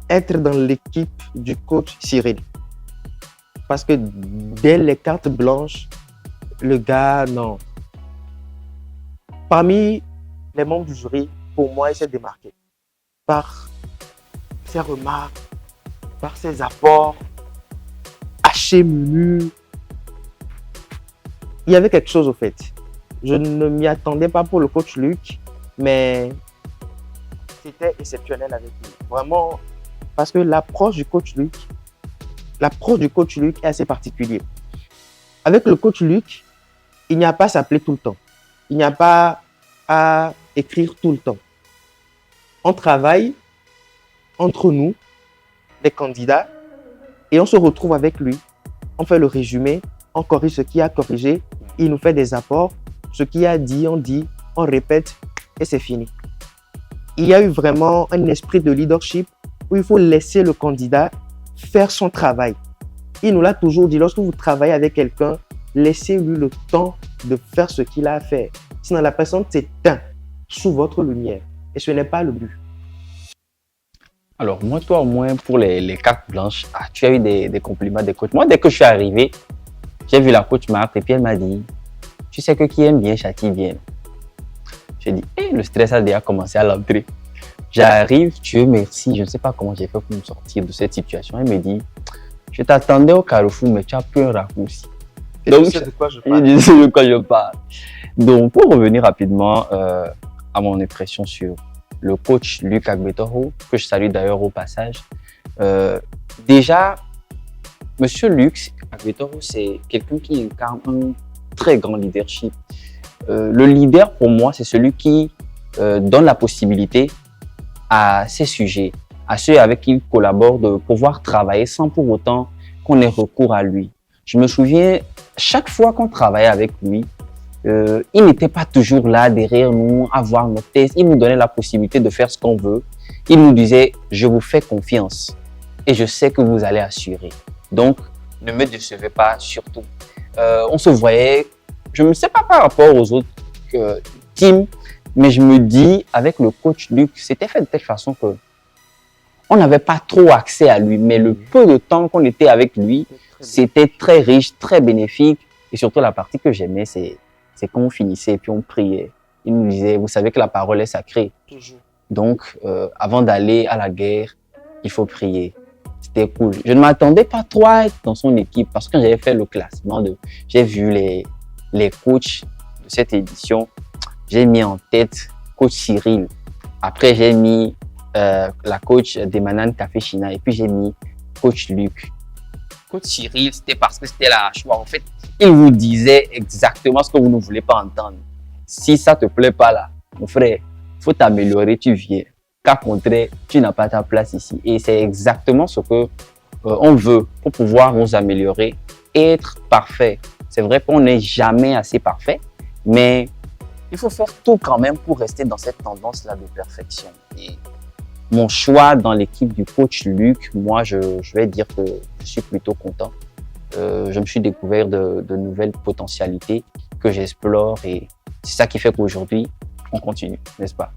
être dans l'équipe du coach Cyril. Parce que dès les cartes blanches, le gars, non. Parmi les membres du jury, pour moi, il s'est démarqué par ses remarques, par ses apports, haché menu. Il y avait quelque chose au fait. Je ne m'y attendais pas pour le coach Luc, mais c'était exceptionnel avec lui. Vraiment, parce que l'approche du coach Luc est assez particulière. Avec le coach Luc, il n'y a pas à s'appeler tout le temps. Il n'y a pas à écrire tout le temps. On travaille entre nous, les candidats, et on se retrouve avec lui. On fait le résumé, on corrige ce qu'il a corrigé, il nous fait des apports, ce qu'il a dit, on répète et c'est fini. Il y a eu vraiment un esprit de leadership où il faut laisser le candidat faire son travail. Il nous l'a toujours dit, lorsque vous travaillez avec quelqu'un, laissez-lui le temps de faire ce qu'il a à faire. Sinon, la personne s'éteint sous votre lumière et ce n'est pas le but. Alors, moi, toi, au moins, pour les cartes blanches, tu as eu des compliments des coachs. Moi, dès que je suis arrivé, j'ai vu la coach Marthe et puis elle m'a dit, tu sais que qui aime bien châtie bien. J'ai dit, le stress a déjà commencé à l'entrée. J'arrive, Dieu merci, je ne sais pas comment j'ai fait pour me sortir de cette situation. Elle me dit, je t'attendais au carrefour, mais tu as pris un raccourci. Donc, tu sais de quoi je parle. Je sais de quoi je parle. Donc, pour revenir rapidement à mon impression sur le coach Luc Agbetoro, que je salue d'ailleurs au passage. Déjà, Monsieur Luc Agbetoro, c'est quelqu'un qui incarne un très grand leadership. Le leader, pour moi, c'est celui qui donne la possibilité à ses sujets, à ceux avec qui il collabore, de pouvoir travailler sans pour autant qu'on ait recours à lui. Je me souviens, chaque fois qu'on travaillait avec lui, il n'était pas toujours là derrière nous à voir nos tests. Il nous donnait la possibilité de faire ce qu'on veut. Il nous disait, je vous fais confiance et je sais que vous allez assurer. Donc, ne me décevez pas surtout. On se voyait, je ne sais pas par rapport aux autres teams, mais je me dis, avec le coach Luc, c'était fait de telle façon que on n'avait pas trop accès à lui, mais le peu de temps qu'on était avec lui, c'était très riche, très bénéfique. Et surtout, la partie que j'aimais, c'est quand on finissait et puis on priait. Il nous disait, vous savez que la parole est sacrée. Toujours. Donc, avant d'aller à la guerre, il faut prier. C'était cool. Je ne m'attendais pas trop à être dans son équipe parce que quand j'avais fait le classement, j'ai vu les coachs de cette édition. J'ai mis en tête coach Cyril. Après, j'ai mis la coach d'Emanan Café China et puis j'ai mis coach Luc. Coach Cyril, c'était parce que c'était la choix. En fait, il vous disait exactement ce que vous ne voulez pas entendre. Si ça te plaît pas là, mon frère, faut t'améliorer, tu viens. Cas contraire, tu n'as pas ta place ici. Et c'est exactement ce que on veut pour pouvoir nous améliorer et être parfait. C'est vrai qu'on n'est jamais assez parfait, mais il faut faire tout quand même pour rester dans cette tendance-là de perfection. Et mon choix dans l'équipe du coach Luc, moi, je vais dire que je suis plutôt content. Je me suis découvert de nouvelles potentialités que j'explore et c'est ça qui fait qu'aujourd'hui, on continue, n'est-ce pas?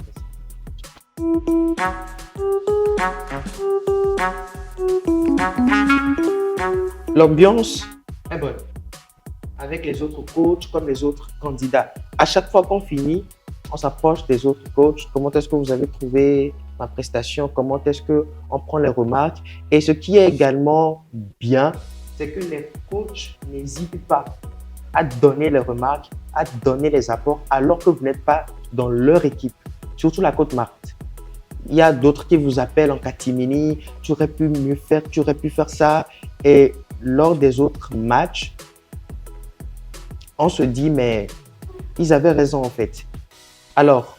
L'ambiance est bonne. Avec les autres coachs comme les autres candidats. À chaque fois qu'on finit, on s'approche des autres coachs. Comment est-ce que vous avez trouvé ma prestation? Comment est-ce qu'on prend les remarques? Et ce qui est également bien, c'est que les coachs n'hésitent pas à donner les remarques, à donner les apports, alors que vous n'êtes pas dans leur équipe. Surtout la coach Marthe. Il y a d'autres qui vous appellent en catimini. Tu aurais pu mieux faire, tu aurais pu faire ça. Et lors des autres matchs, on se dit, mais ils avaient raison en fait. Alors,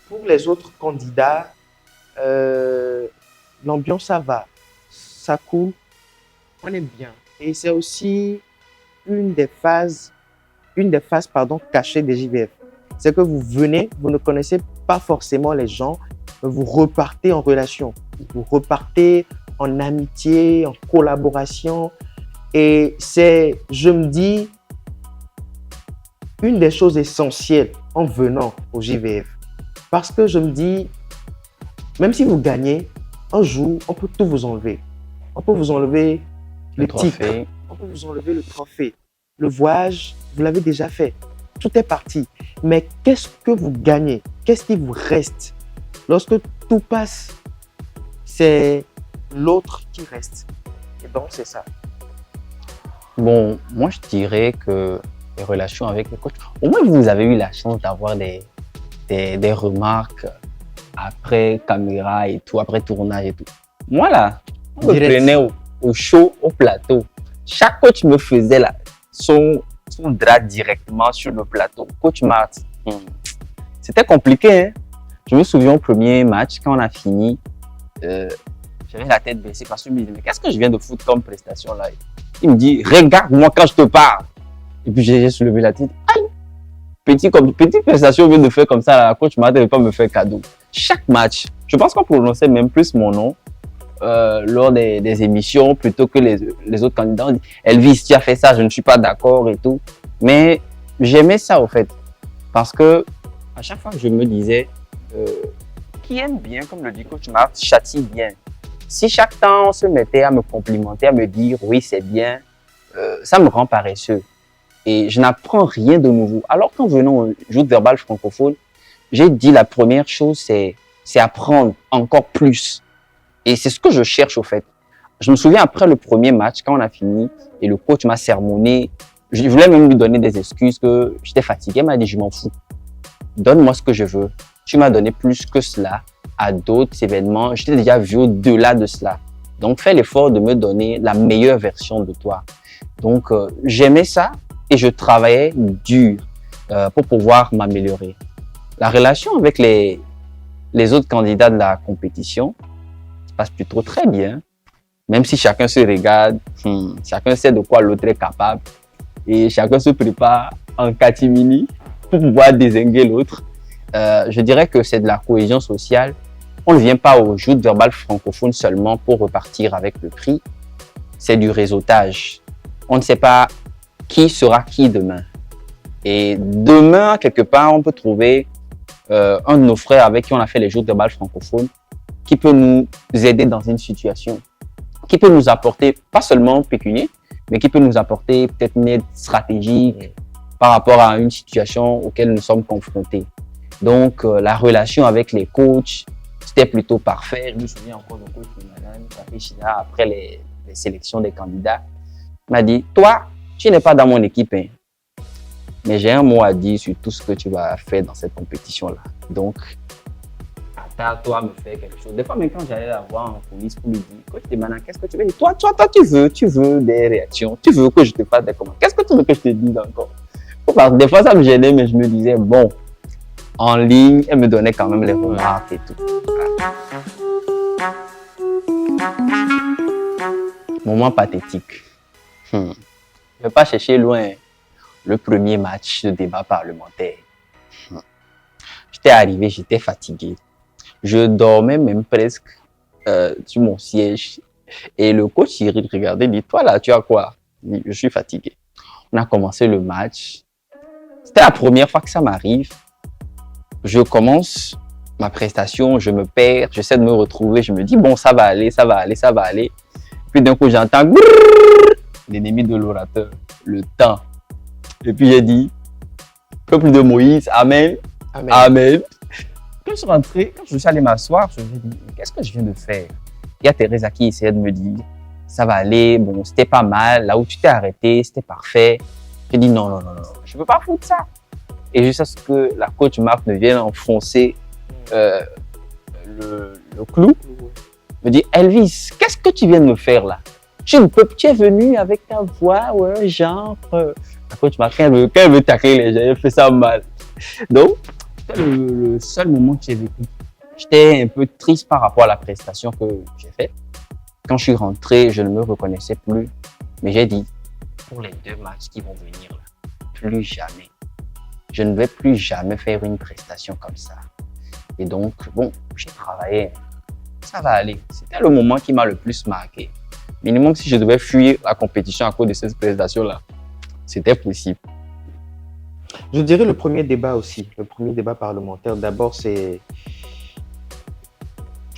pour les autres candidats, l'ambiance, ça va, ça coule, on est bien. Et c'est aussi une des phases cachées des JVF. C'est que vous venez, vous ne connaissez pas forcément les gens, mais vous repartez en relation, vous repartez en amitié, en collaboration. Et c'est, je me dis, une des choses essentielles en venant au JVF. Parce que je me dis, même si vous gagnez, un jour, on peut tout vous enlever. On peut vous enlever Le le titre, trophée. on peut vous enlever le trophée. Le voyage, vous l'avez déjà fait. Tout est parti. Mais qu'est-ce que vous gagnez? Qu'est-ce qui vous reste? Lorsque tout passe, c'est l'autre qui reste. Et donc, c'est ça. Bon, moi, je dirais que les relations avec le coach, au moins, vous avez eu la chance d'avoir des remarques après caméra et tout, après tournage et tout. Moi, là, on me Direct. prenait au show, au plateau. Chaque coach me faisait son drap directement sur le plateau. Coach Mart, c'était compliqué, hein? Je me souviens au premier match, quand on a fini, j'avais la tête baissée parce que je me disais, mais qu'est-ce que je viens de foutre comme prestation là? Il me dit, regarde-moi quand je te parle. Et puis j'ai soulevé la tête. Aïe! Petite prestation, vient de faire comme ça, la coach Mart ne veut pas me faire cadeau. Chaque match, je pense qu'on prononçait même plus mon nom lors des émissions plutôt que les autres candidats. On dit, Elvis, tu as fait ça, je ne suis pas d'accord et tout. Mais j'aimais ça au fait. Parce que à chaque fois, je me disais, qui aime bien, comme le dit coach Mart, châtie bien. Si chaque temps on se mettait à me complimenter, à me dire oui, c'est bien, ça me rend paresseux. Et je n'apprends rien de nouveau. Alors qu'en venant au joute verbal francophone, j'ai dit la première chose, c'est apprendre encore plus. Et c'est ce que je cherche au fait. Je me souviens après le premier match, quand on a fini, et le coach m'a sermonné, je voulais même lui donner des excuses que j'étais fatigué. Il m'a dit, je m'en fous. Donne-moi ce que je veux. Tu m'as donné plus que cela à d'autres événements. Je t'ai déjà vu au-delà de cela. Donc, fais l'effort de me donner la meilleure version de toi. Donc, j'aimais ça et je travaillais dur pour pouvoir m'améliorer. La relation avec les autres candidats de la compétition se passe plutôt très bien. Même si chacun se regarde, chacun sait de quoi l'autre est capable et chacun se prépare en catimini pour pouvoir dézinguer l'autre. Je dirais que c'est de la cohésion sociale. On ne vient pas au joute verbal francophone seulement pour repartir avec le prix. C'est du réseautage. On ne sait pas qui sera qui demain. Et demain, quelque part, on peut trouver un de nos frères avec qui on a fait les joutes verbal francophones qui peut nous aider dans une situation, qui peut nous apporter, pas seulement pécunier, mais qui peut nous apporter peut-être une aide stratégique par rapport à une situation auquel nous sommes confrontés. Donc, la relation avec les coachs, c'était plutôt parfait. Je me souviens encore du coach de Madame China après les sélections des candidats. Il m'a dit, toi, tu n'es pas dans mon équipe, hein, mais j'ai un mot à dire sur tout ce que tu vas faire dans cette compétition-là. Donc, attends-toi à me faire quelque chose. Des fois, même quand j'allais la voir en police pour lui dire, coach de Madame, qu'est-ce que tu veux dire? Toi, tu veux des réactions, tu veux que je te fasse des commandes. Qu'est-ce que tu veux que je te dise encore? Parce que des fois, ça me gênait, mais je me disais, bon, en ligne, elle me donnait quand même les remarques et tout. Moment pathétique. Je ne vais pas chercher loin le premier match de débat parlementaire. J'étais arrivé, j'étais fatigué. Je dormais même presque sur mon siège. Et le coach Cyril regardait, il dit, toi là, tu as quoi? Il dit, je suis fatigué. On a commencé le match. C'était la première fois que ça m'arrive. Je commence ma prestation, je me perds, j'essaie de me retrouver, je me dis, bon, ça va aller, ça va aller, ça va aller. Puis d'un coup, j'entends l'ennemi de l'orateur, le temps. Et puis j'ai dit, peuple de Moïse, Amen, Amen. Amen. Quand je suis rentré, quand je suis allé m'asseoir, je me suis dit, qu'est-ce que je viens de faire? Il y a Thérèse qui essayait de me dire, ça va aller, bon, c'était pas mal, là où tu t'es arrêté, c'était parfait. J'ai dit, non, je ne peux pas foutre ça. Et jusqu'à ce que la coach Marc me vienne enfoncer le clou, me dit, Elvis, qu'est-ce que tu viens de me faire là? Tu es venu avec ta voix, ouais, genre. La coach Marc, quand elle veut tacler les gens, elle fait ça mal. Donc, c'était le seul moment que j'ai vécu. J'étais un peu triste par rapport à la prestation que j'ai faite. Quand je suis rentré, je ne me reconnaissais plus. Mais j'ai dit, pour les 2 matchs qui vont venir, là, plus jamais. Je ne vais plus jamais faire une prestation comme ça. Et donc, bon, j'ai travaillé. Ça va aller. C'était le moment qui m'a le plus marqué. Minimum, si je devais fuir la compétition à cause de cette prestation-là, c'était possible. Je dirais le premier débat aussi, le premier débat parlementaire. D'abord, c'est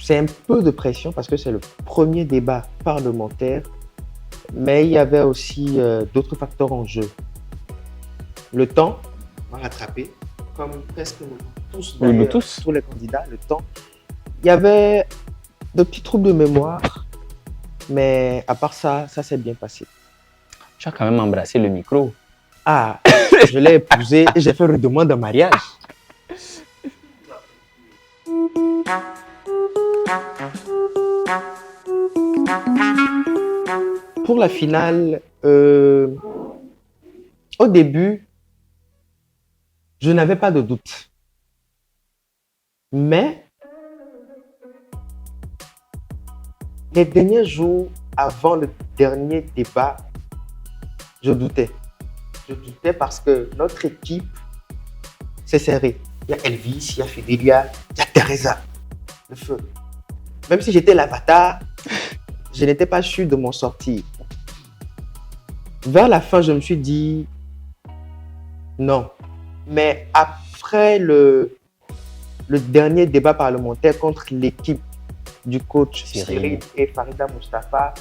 c'est un peu de pression parce que c'est le premier débat parlementaire, mais il y avait aussi d'autres facteurs en jeu. Le temps m'a rattrapé, comme presque nous tous, Oui, nous d'ailleurs, tous. tous les candidats, le temps. Il y avait de petits troubles de mémoire, mais à part ça, ça s'est bien passé. Tu as quand même embrassé le micro. Ah, je l'ai épousée et j'ai fait une demande en mariage. Pour la finale, au début, je n'avais pas de doute. Mais les derniers jours avant le dernier débat, je doutais. Je doutais parce que notre équipe s'est serrée. Il y a Elvis, il y a Fidelia, il y a Teresa. Le feu. Même si j'étais l'avatar, je n'étais pas sûr de m'en sortir. Vers la fin, je me suis dit non. Mais après le dernier débat parlementaire contre l'équipe du coach Cyril et Farida Mustafa,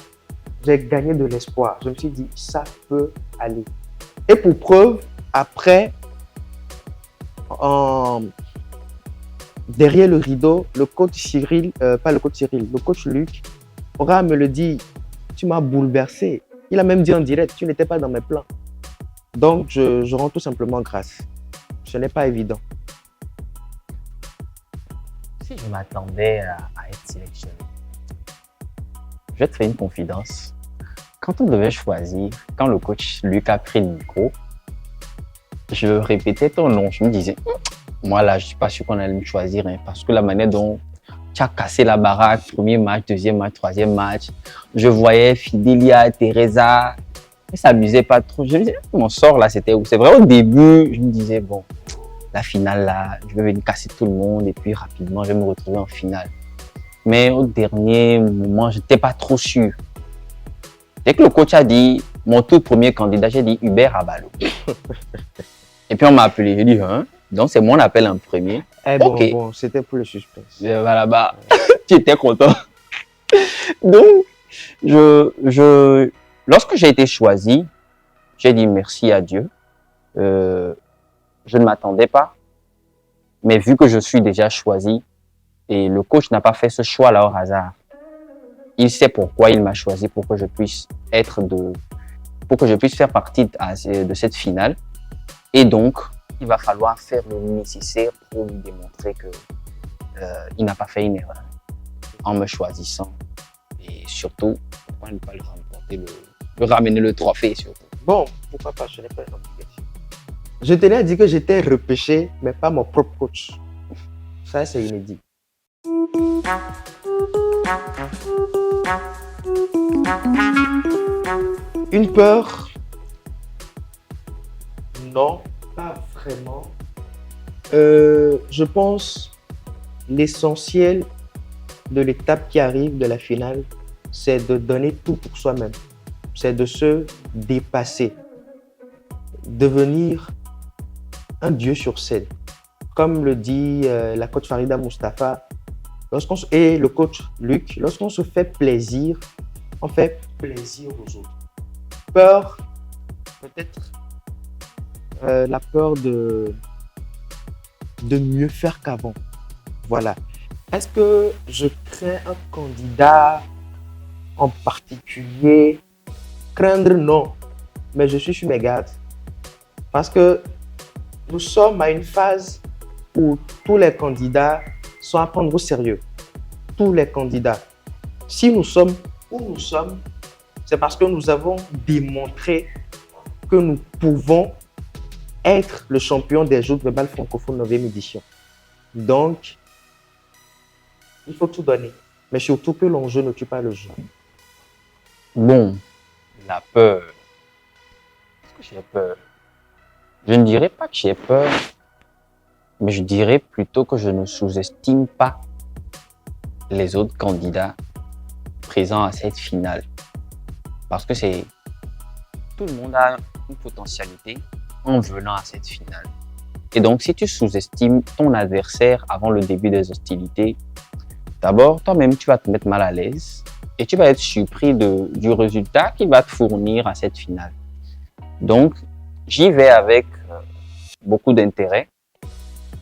j'ai gagné de l'espoir. Je me suis dit, ça peut aller. Et pour preuve, après, derrière le rideau, le coach Cyril, pas le coach Cyril, le coach Luc, aura me le dit, tu m'as bouleversé. Il a même dit en direct, tu n'étais pas dans mes plans. Donc, je rends tout simplement grâce. Ce n'est pas évident. Si je m'attendais à être sélectionné, je vais te faire une confidence. Quand on devait choisir, quand le coach Luc a pris le micro, je répétais ton nom. Je me disais, moi là, je ne suis pas sûr qu'on allait me choisir, hein, parce que la manière dont tu as cassé la baraque, premier match, deuxième match, troisième match, je voyais Fidelia, Teresa, ils ne s'amusaient pas trop. Je me disais, mon sort là, c'était où? C'est vrai, au début, je me disais, bon, la finale là, je vais venir casser tout le monde et puis rapidement, je vais me retrouver en finale. Mais au dernier moment, je n'étais pas trop sûr. Dès que le coach a dit, mon tout premier candidat, j'ai dit Hubert Abalo. Et puis on m'a appelé, j'ai dit, hein? Donc c'est moi on appelle en premier. Eh Ok. bon, c'était pour le suspense. Voilà, bah, tu étais content. Donc, lorsque j'ai été choisi, j'ai dit merci à Dieu. Je ne m'attendais pas, mais vu que je suis déjà choisi et le coach n'a pas fait ce choix-là au hasard, il sait pourquoi il m'a choisi pour que je puisse faire partie de cette finale. Et donc, il va falloir faire le nécessaire pour lui démontrer que il n'a pas fait une erreur en me choisissant. Et surtout, pourquoi ne pas le remporter, le ramener le trophée surtout. Bon, pourquoi pas, je n'ai pas une obligation. Je tenais à dire que j'étais repêché, mais pas mon propre coach. Ça, c'est inédit. Une peur? Non, pas vraiment. Je pense l'essentiel de l'étape qui arrive de la finale, c'est de donner tout pour soi-même. C'est de se dépasser, devenir un dieu sur scène. Comme le dit la coach Farida Mustafa et le coach Luc, lorsqu'on se fait plaisir, on fait plaisir aux autres. Peur, peut-être la peur de mieux faire qu'avant. Voilà. Est-ce que je crains un candidat en particulier? Craindre, non. Mais je suis sur mes gardes. Parce que nous sommes à une phase où tous les candidats sont à prendre au sérieux. Tous les candidats. Si nous sommes où nous sommes, c'est parce que nous avons démontré que nous pouvons être le champion des Joutes verbales francophones 9e édition. Donc, il faut tout donner. Mais surtout que l'enjeu ne tue pas le jeu. Bon, la peur. Est-ce que j'ai peur? Je ne dirais pas que j'ai peur, mais je dirais plutôt que je ne sous-estime pas les autres candidats présents à cette finale. Parce que tout le monde a une potentialité en venant à cette finale. Et donc, si tu sous-estimes ton adversaire avant le début des hostilités, D'abord, toi-même, tu vas te mettre mal à l'aise et tu vas être surpris du résultat qu'il va te fournir à cette finale. Donc, j'y vais avec beaucoup d'intérêt,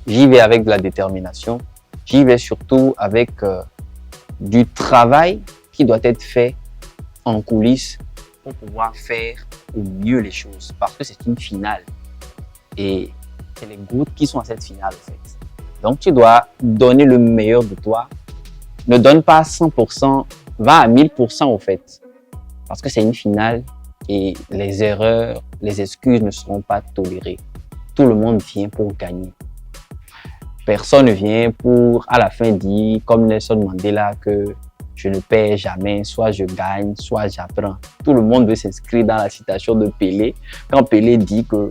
j'y vais avec de la détermination, j'y vais surtout avec du travail qui doit être fait en coulisses pour pouvoir faire au mieux les choses, parce que c'est une finale et c'est les gouttes qui sont à cette finale en fait. Donc tu dois donner le meilleur de toi, ne donne pas 100%, va à 1000% au fait, parce que c'est une finale et les erreurs, les excuses ne seront pas tolérées. Tout le monde vient pour gagner. Personne ne vient pour à la fin dire comme Nelson Mandela que je ne perds jamais, soit je gagne, soit j'apprends. Tout le monde veut s'inscrire dans la citation de Pelé. Quand Pelé dit que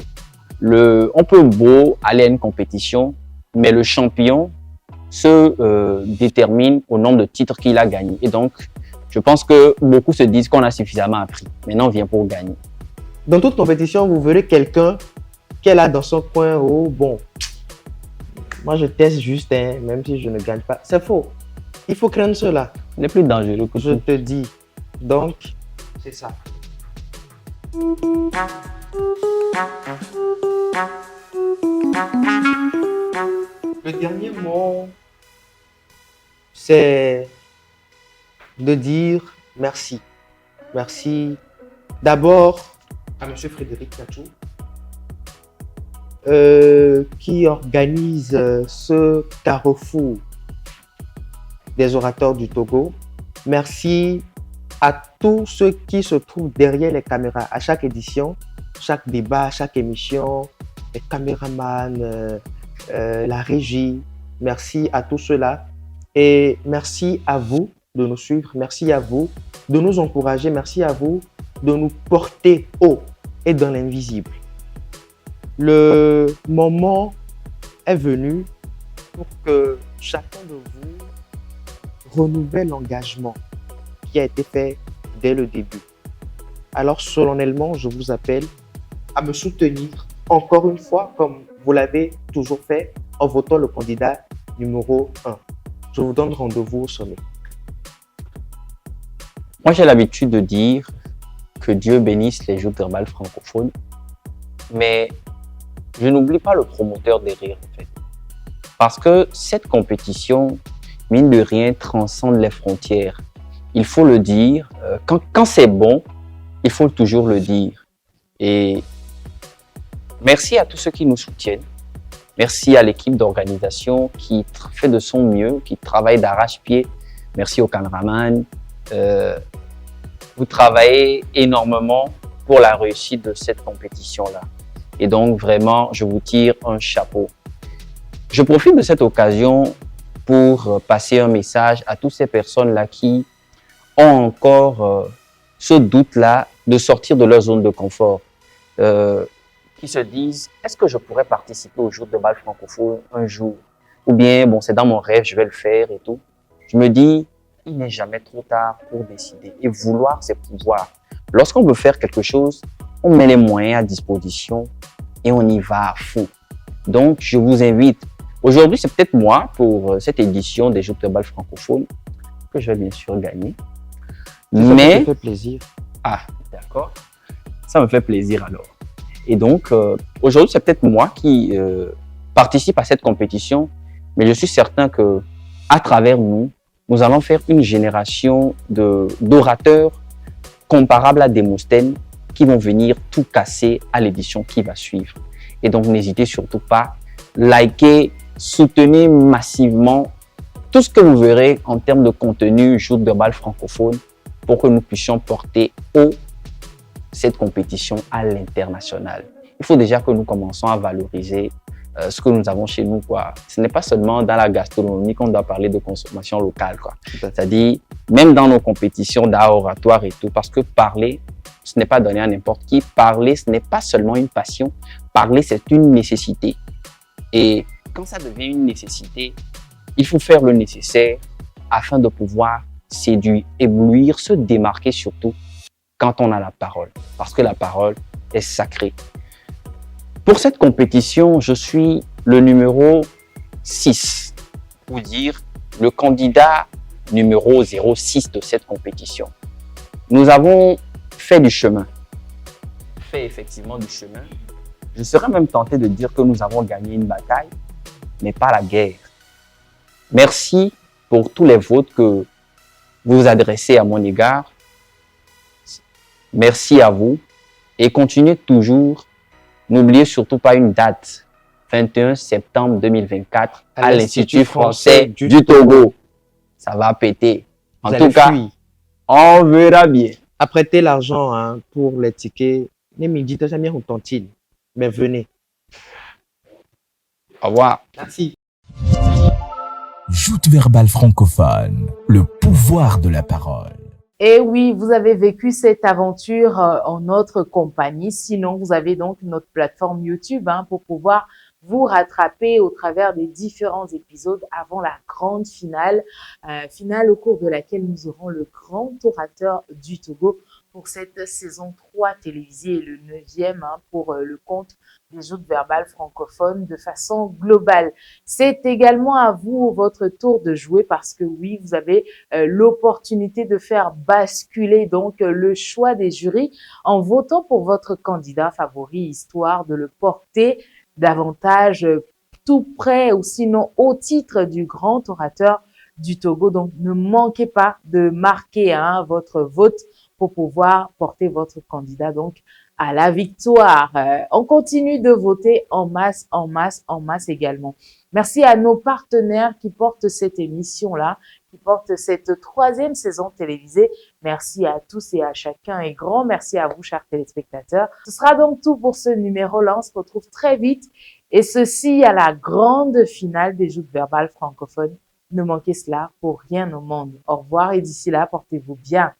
on peut beau aller à une compétition, mais le champion se détermine au nombre de titres qu'il a gagné. Et donc, je pense que beaucoup se disent qu'on a suffisamment appris. Maintenant, on vient pour gagner. Dans toute compétition, vous verrez quelqu'un qui est là dans son coin. Oh, bon, moi je teste juste, hein, même si je ne gagne pas. C'est faux. Il faut craindre cela. On est plus dangereux que Je tout. te dis. Donc, c'est ça. Le dernier mot, c'est de dire merci. Merci d'abord à M. Frédéric Kachou, qui organise ce carrefour des orateurs du Togo. Merci à tous ceux qui se trouvent derrière les caméras à chaque édition, chaque débat, chaque émission, les caméramans, la régie. Merci à tous ceux-là et merci à vous de nous suivre, merci à vous de nous encourager, merci à vous de nous porter haut et dans l'invisible. Le moment est venu pour que chacun de vous renouvelle l'engagement qui a été fait dès le début. Alors solennellement, je vous appelle à me soutenir encore une fois, comme vous l'avez toujours fait, en votant le candidat numéro 1. Je vous donne rendez-vous au sommet. Moi, j'ai l'habitude de dire que Dieu bénisse les joutes verbales francophones, mais je n'oublie pas le promoteur derrière, en fait. Parce que cette compétition, mine de rien, transcende les frontières. Il faut le dire. Quand c'est bon, il faut toujours le dire. Et merci à tous ceux qui nous soutiennent. Merci à l'équipe d'organisation qui fait de son mieux, qui travaille d'arrache-pied. Merci aux caméramans. Vous travaillez énormément pour la réussite de cette compétition-là. Et donc, vraiment, je vous tire un chapeau. Je profite de cette occasion pour passer un message à toutes ces personnes-là qui ont encore ce doute-là de sortir de leur zone de confort. Qui se disent, est-ce que je pourrais participer au jour de bal francophone un jour? Ou bien, bon, c'est dans mon rêve, je vais le faire et tout. Je me dis, il n'est jamais trop tard pour décider. Et vouloir, c'est pouvoir. Lorsqu'on veut faire quelque chose, on met les moyens à disposition et on y va à fond. Donc, je vous invite. Aujourd'hui, c'est peut-être moi, pour cette édition des Jeux de bal francophones, que je vais bien sûr gagner. Mais... Ça me fait plaisir. Ah, d'accord. Ça me fait plaisir alors. Et donc, aujourd'hui, c'est peut-être moi qui participe à cette compétition, mais je suis certain que à travers nous, nous allons faire une génération d'orateurs comparables à Démosthène qui vont venir tout casser à l'édition qui va suivre. Et donc, n'hésitez surtout pas, likez, soutenez massivement tout ce que vous verrez en termes de contenu joute de bal francophone pour que nous puissions porter haut cette compétition à l'international. Il faut déjà que nous commençons à valoriser ce que nous avons chez nous, quoi. Ce n'est pas seulement dans la gastronomie qu'on doit parler de consommation locale, quoi. C'est-à-dire, même dans nos compétitions d'art oratoire et tout, parce que parler, ce n'est pas donné à n'importe qui. Parler, ce n'est pas seulement une passion. Parler, c'est une nécessité. Et quand ça devient une nécessité, il faut faire le nécessaire afin de pouvoir séduire, éblouir, se démarquer surtout quand on a la parole. Parce que la parole est sacrée. Pour cette compétition, je suis le numéro 6, pour dire le candidat numéro 06 de cette compétition. Nous avons fait du chemin. Fait effectivement du chemin. Je serais même tenté de dire que nous avons gagné une bataille, mais pas la guerre. Merci pour tous les votes que vous adressez à mon égard. Merci à vous et continuez toujours. N'oubliez surtout pas une date, 21 septembre 2024 à l'Institut français du Togo. Ça va péter. En tout cas, on verra bien. Apprêtez l'argent hein, pour les tickets. Ne me dites jamais où sont-ils, mais venez. Au revoir. Merci. Joute verbale francophone, le pouvoir de la parole. Et oui, vous avez vécu cette aventure en notre compagnie. Sinon, vous avez donc notre plateforme YouTube pour pouvoir vous rattraper au travers des différents épisodes avant la grande finale, finale au cours de laquelle nous aurons le grand orateur du Togo pour cette saison 3 télévisée et le 9e pour le compte des joutes verbales francophones de façon globale. C'est également à vous, votre tour de jouer parce que oui, vous avez l'opportunité de faire basculer donc le choix des jurys en votant pour votre candidat favori, histoire de le porter davantage tout près ou sinon au titre du grand orateur du Togo. Donc, ne manquez pas de marquer votre vote pour pouvoir porter votre candidat donc à la victoire. On continue de voter en masse, en masse, en masse également. Merci à nos partenaires qui portent cette émission-là, qui portent cette 3e saison télévisée. Merci à tous et à chacun et grand merci à vous, chers téléspectateurs. Ce sera donc tout pour ce numéro-là. On se retrouve très vite et ceci à la grande finale des joutes verbales francophones. Ne manquez cela pour rien au monde. Au revoir et d'ici là, portez-vous bien.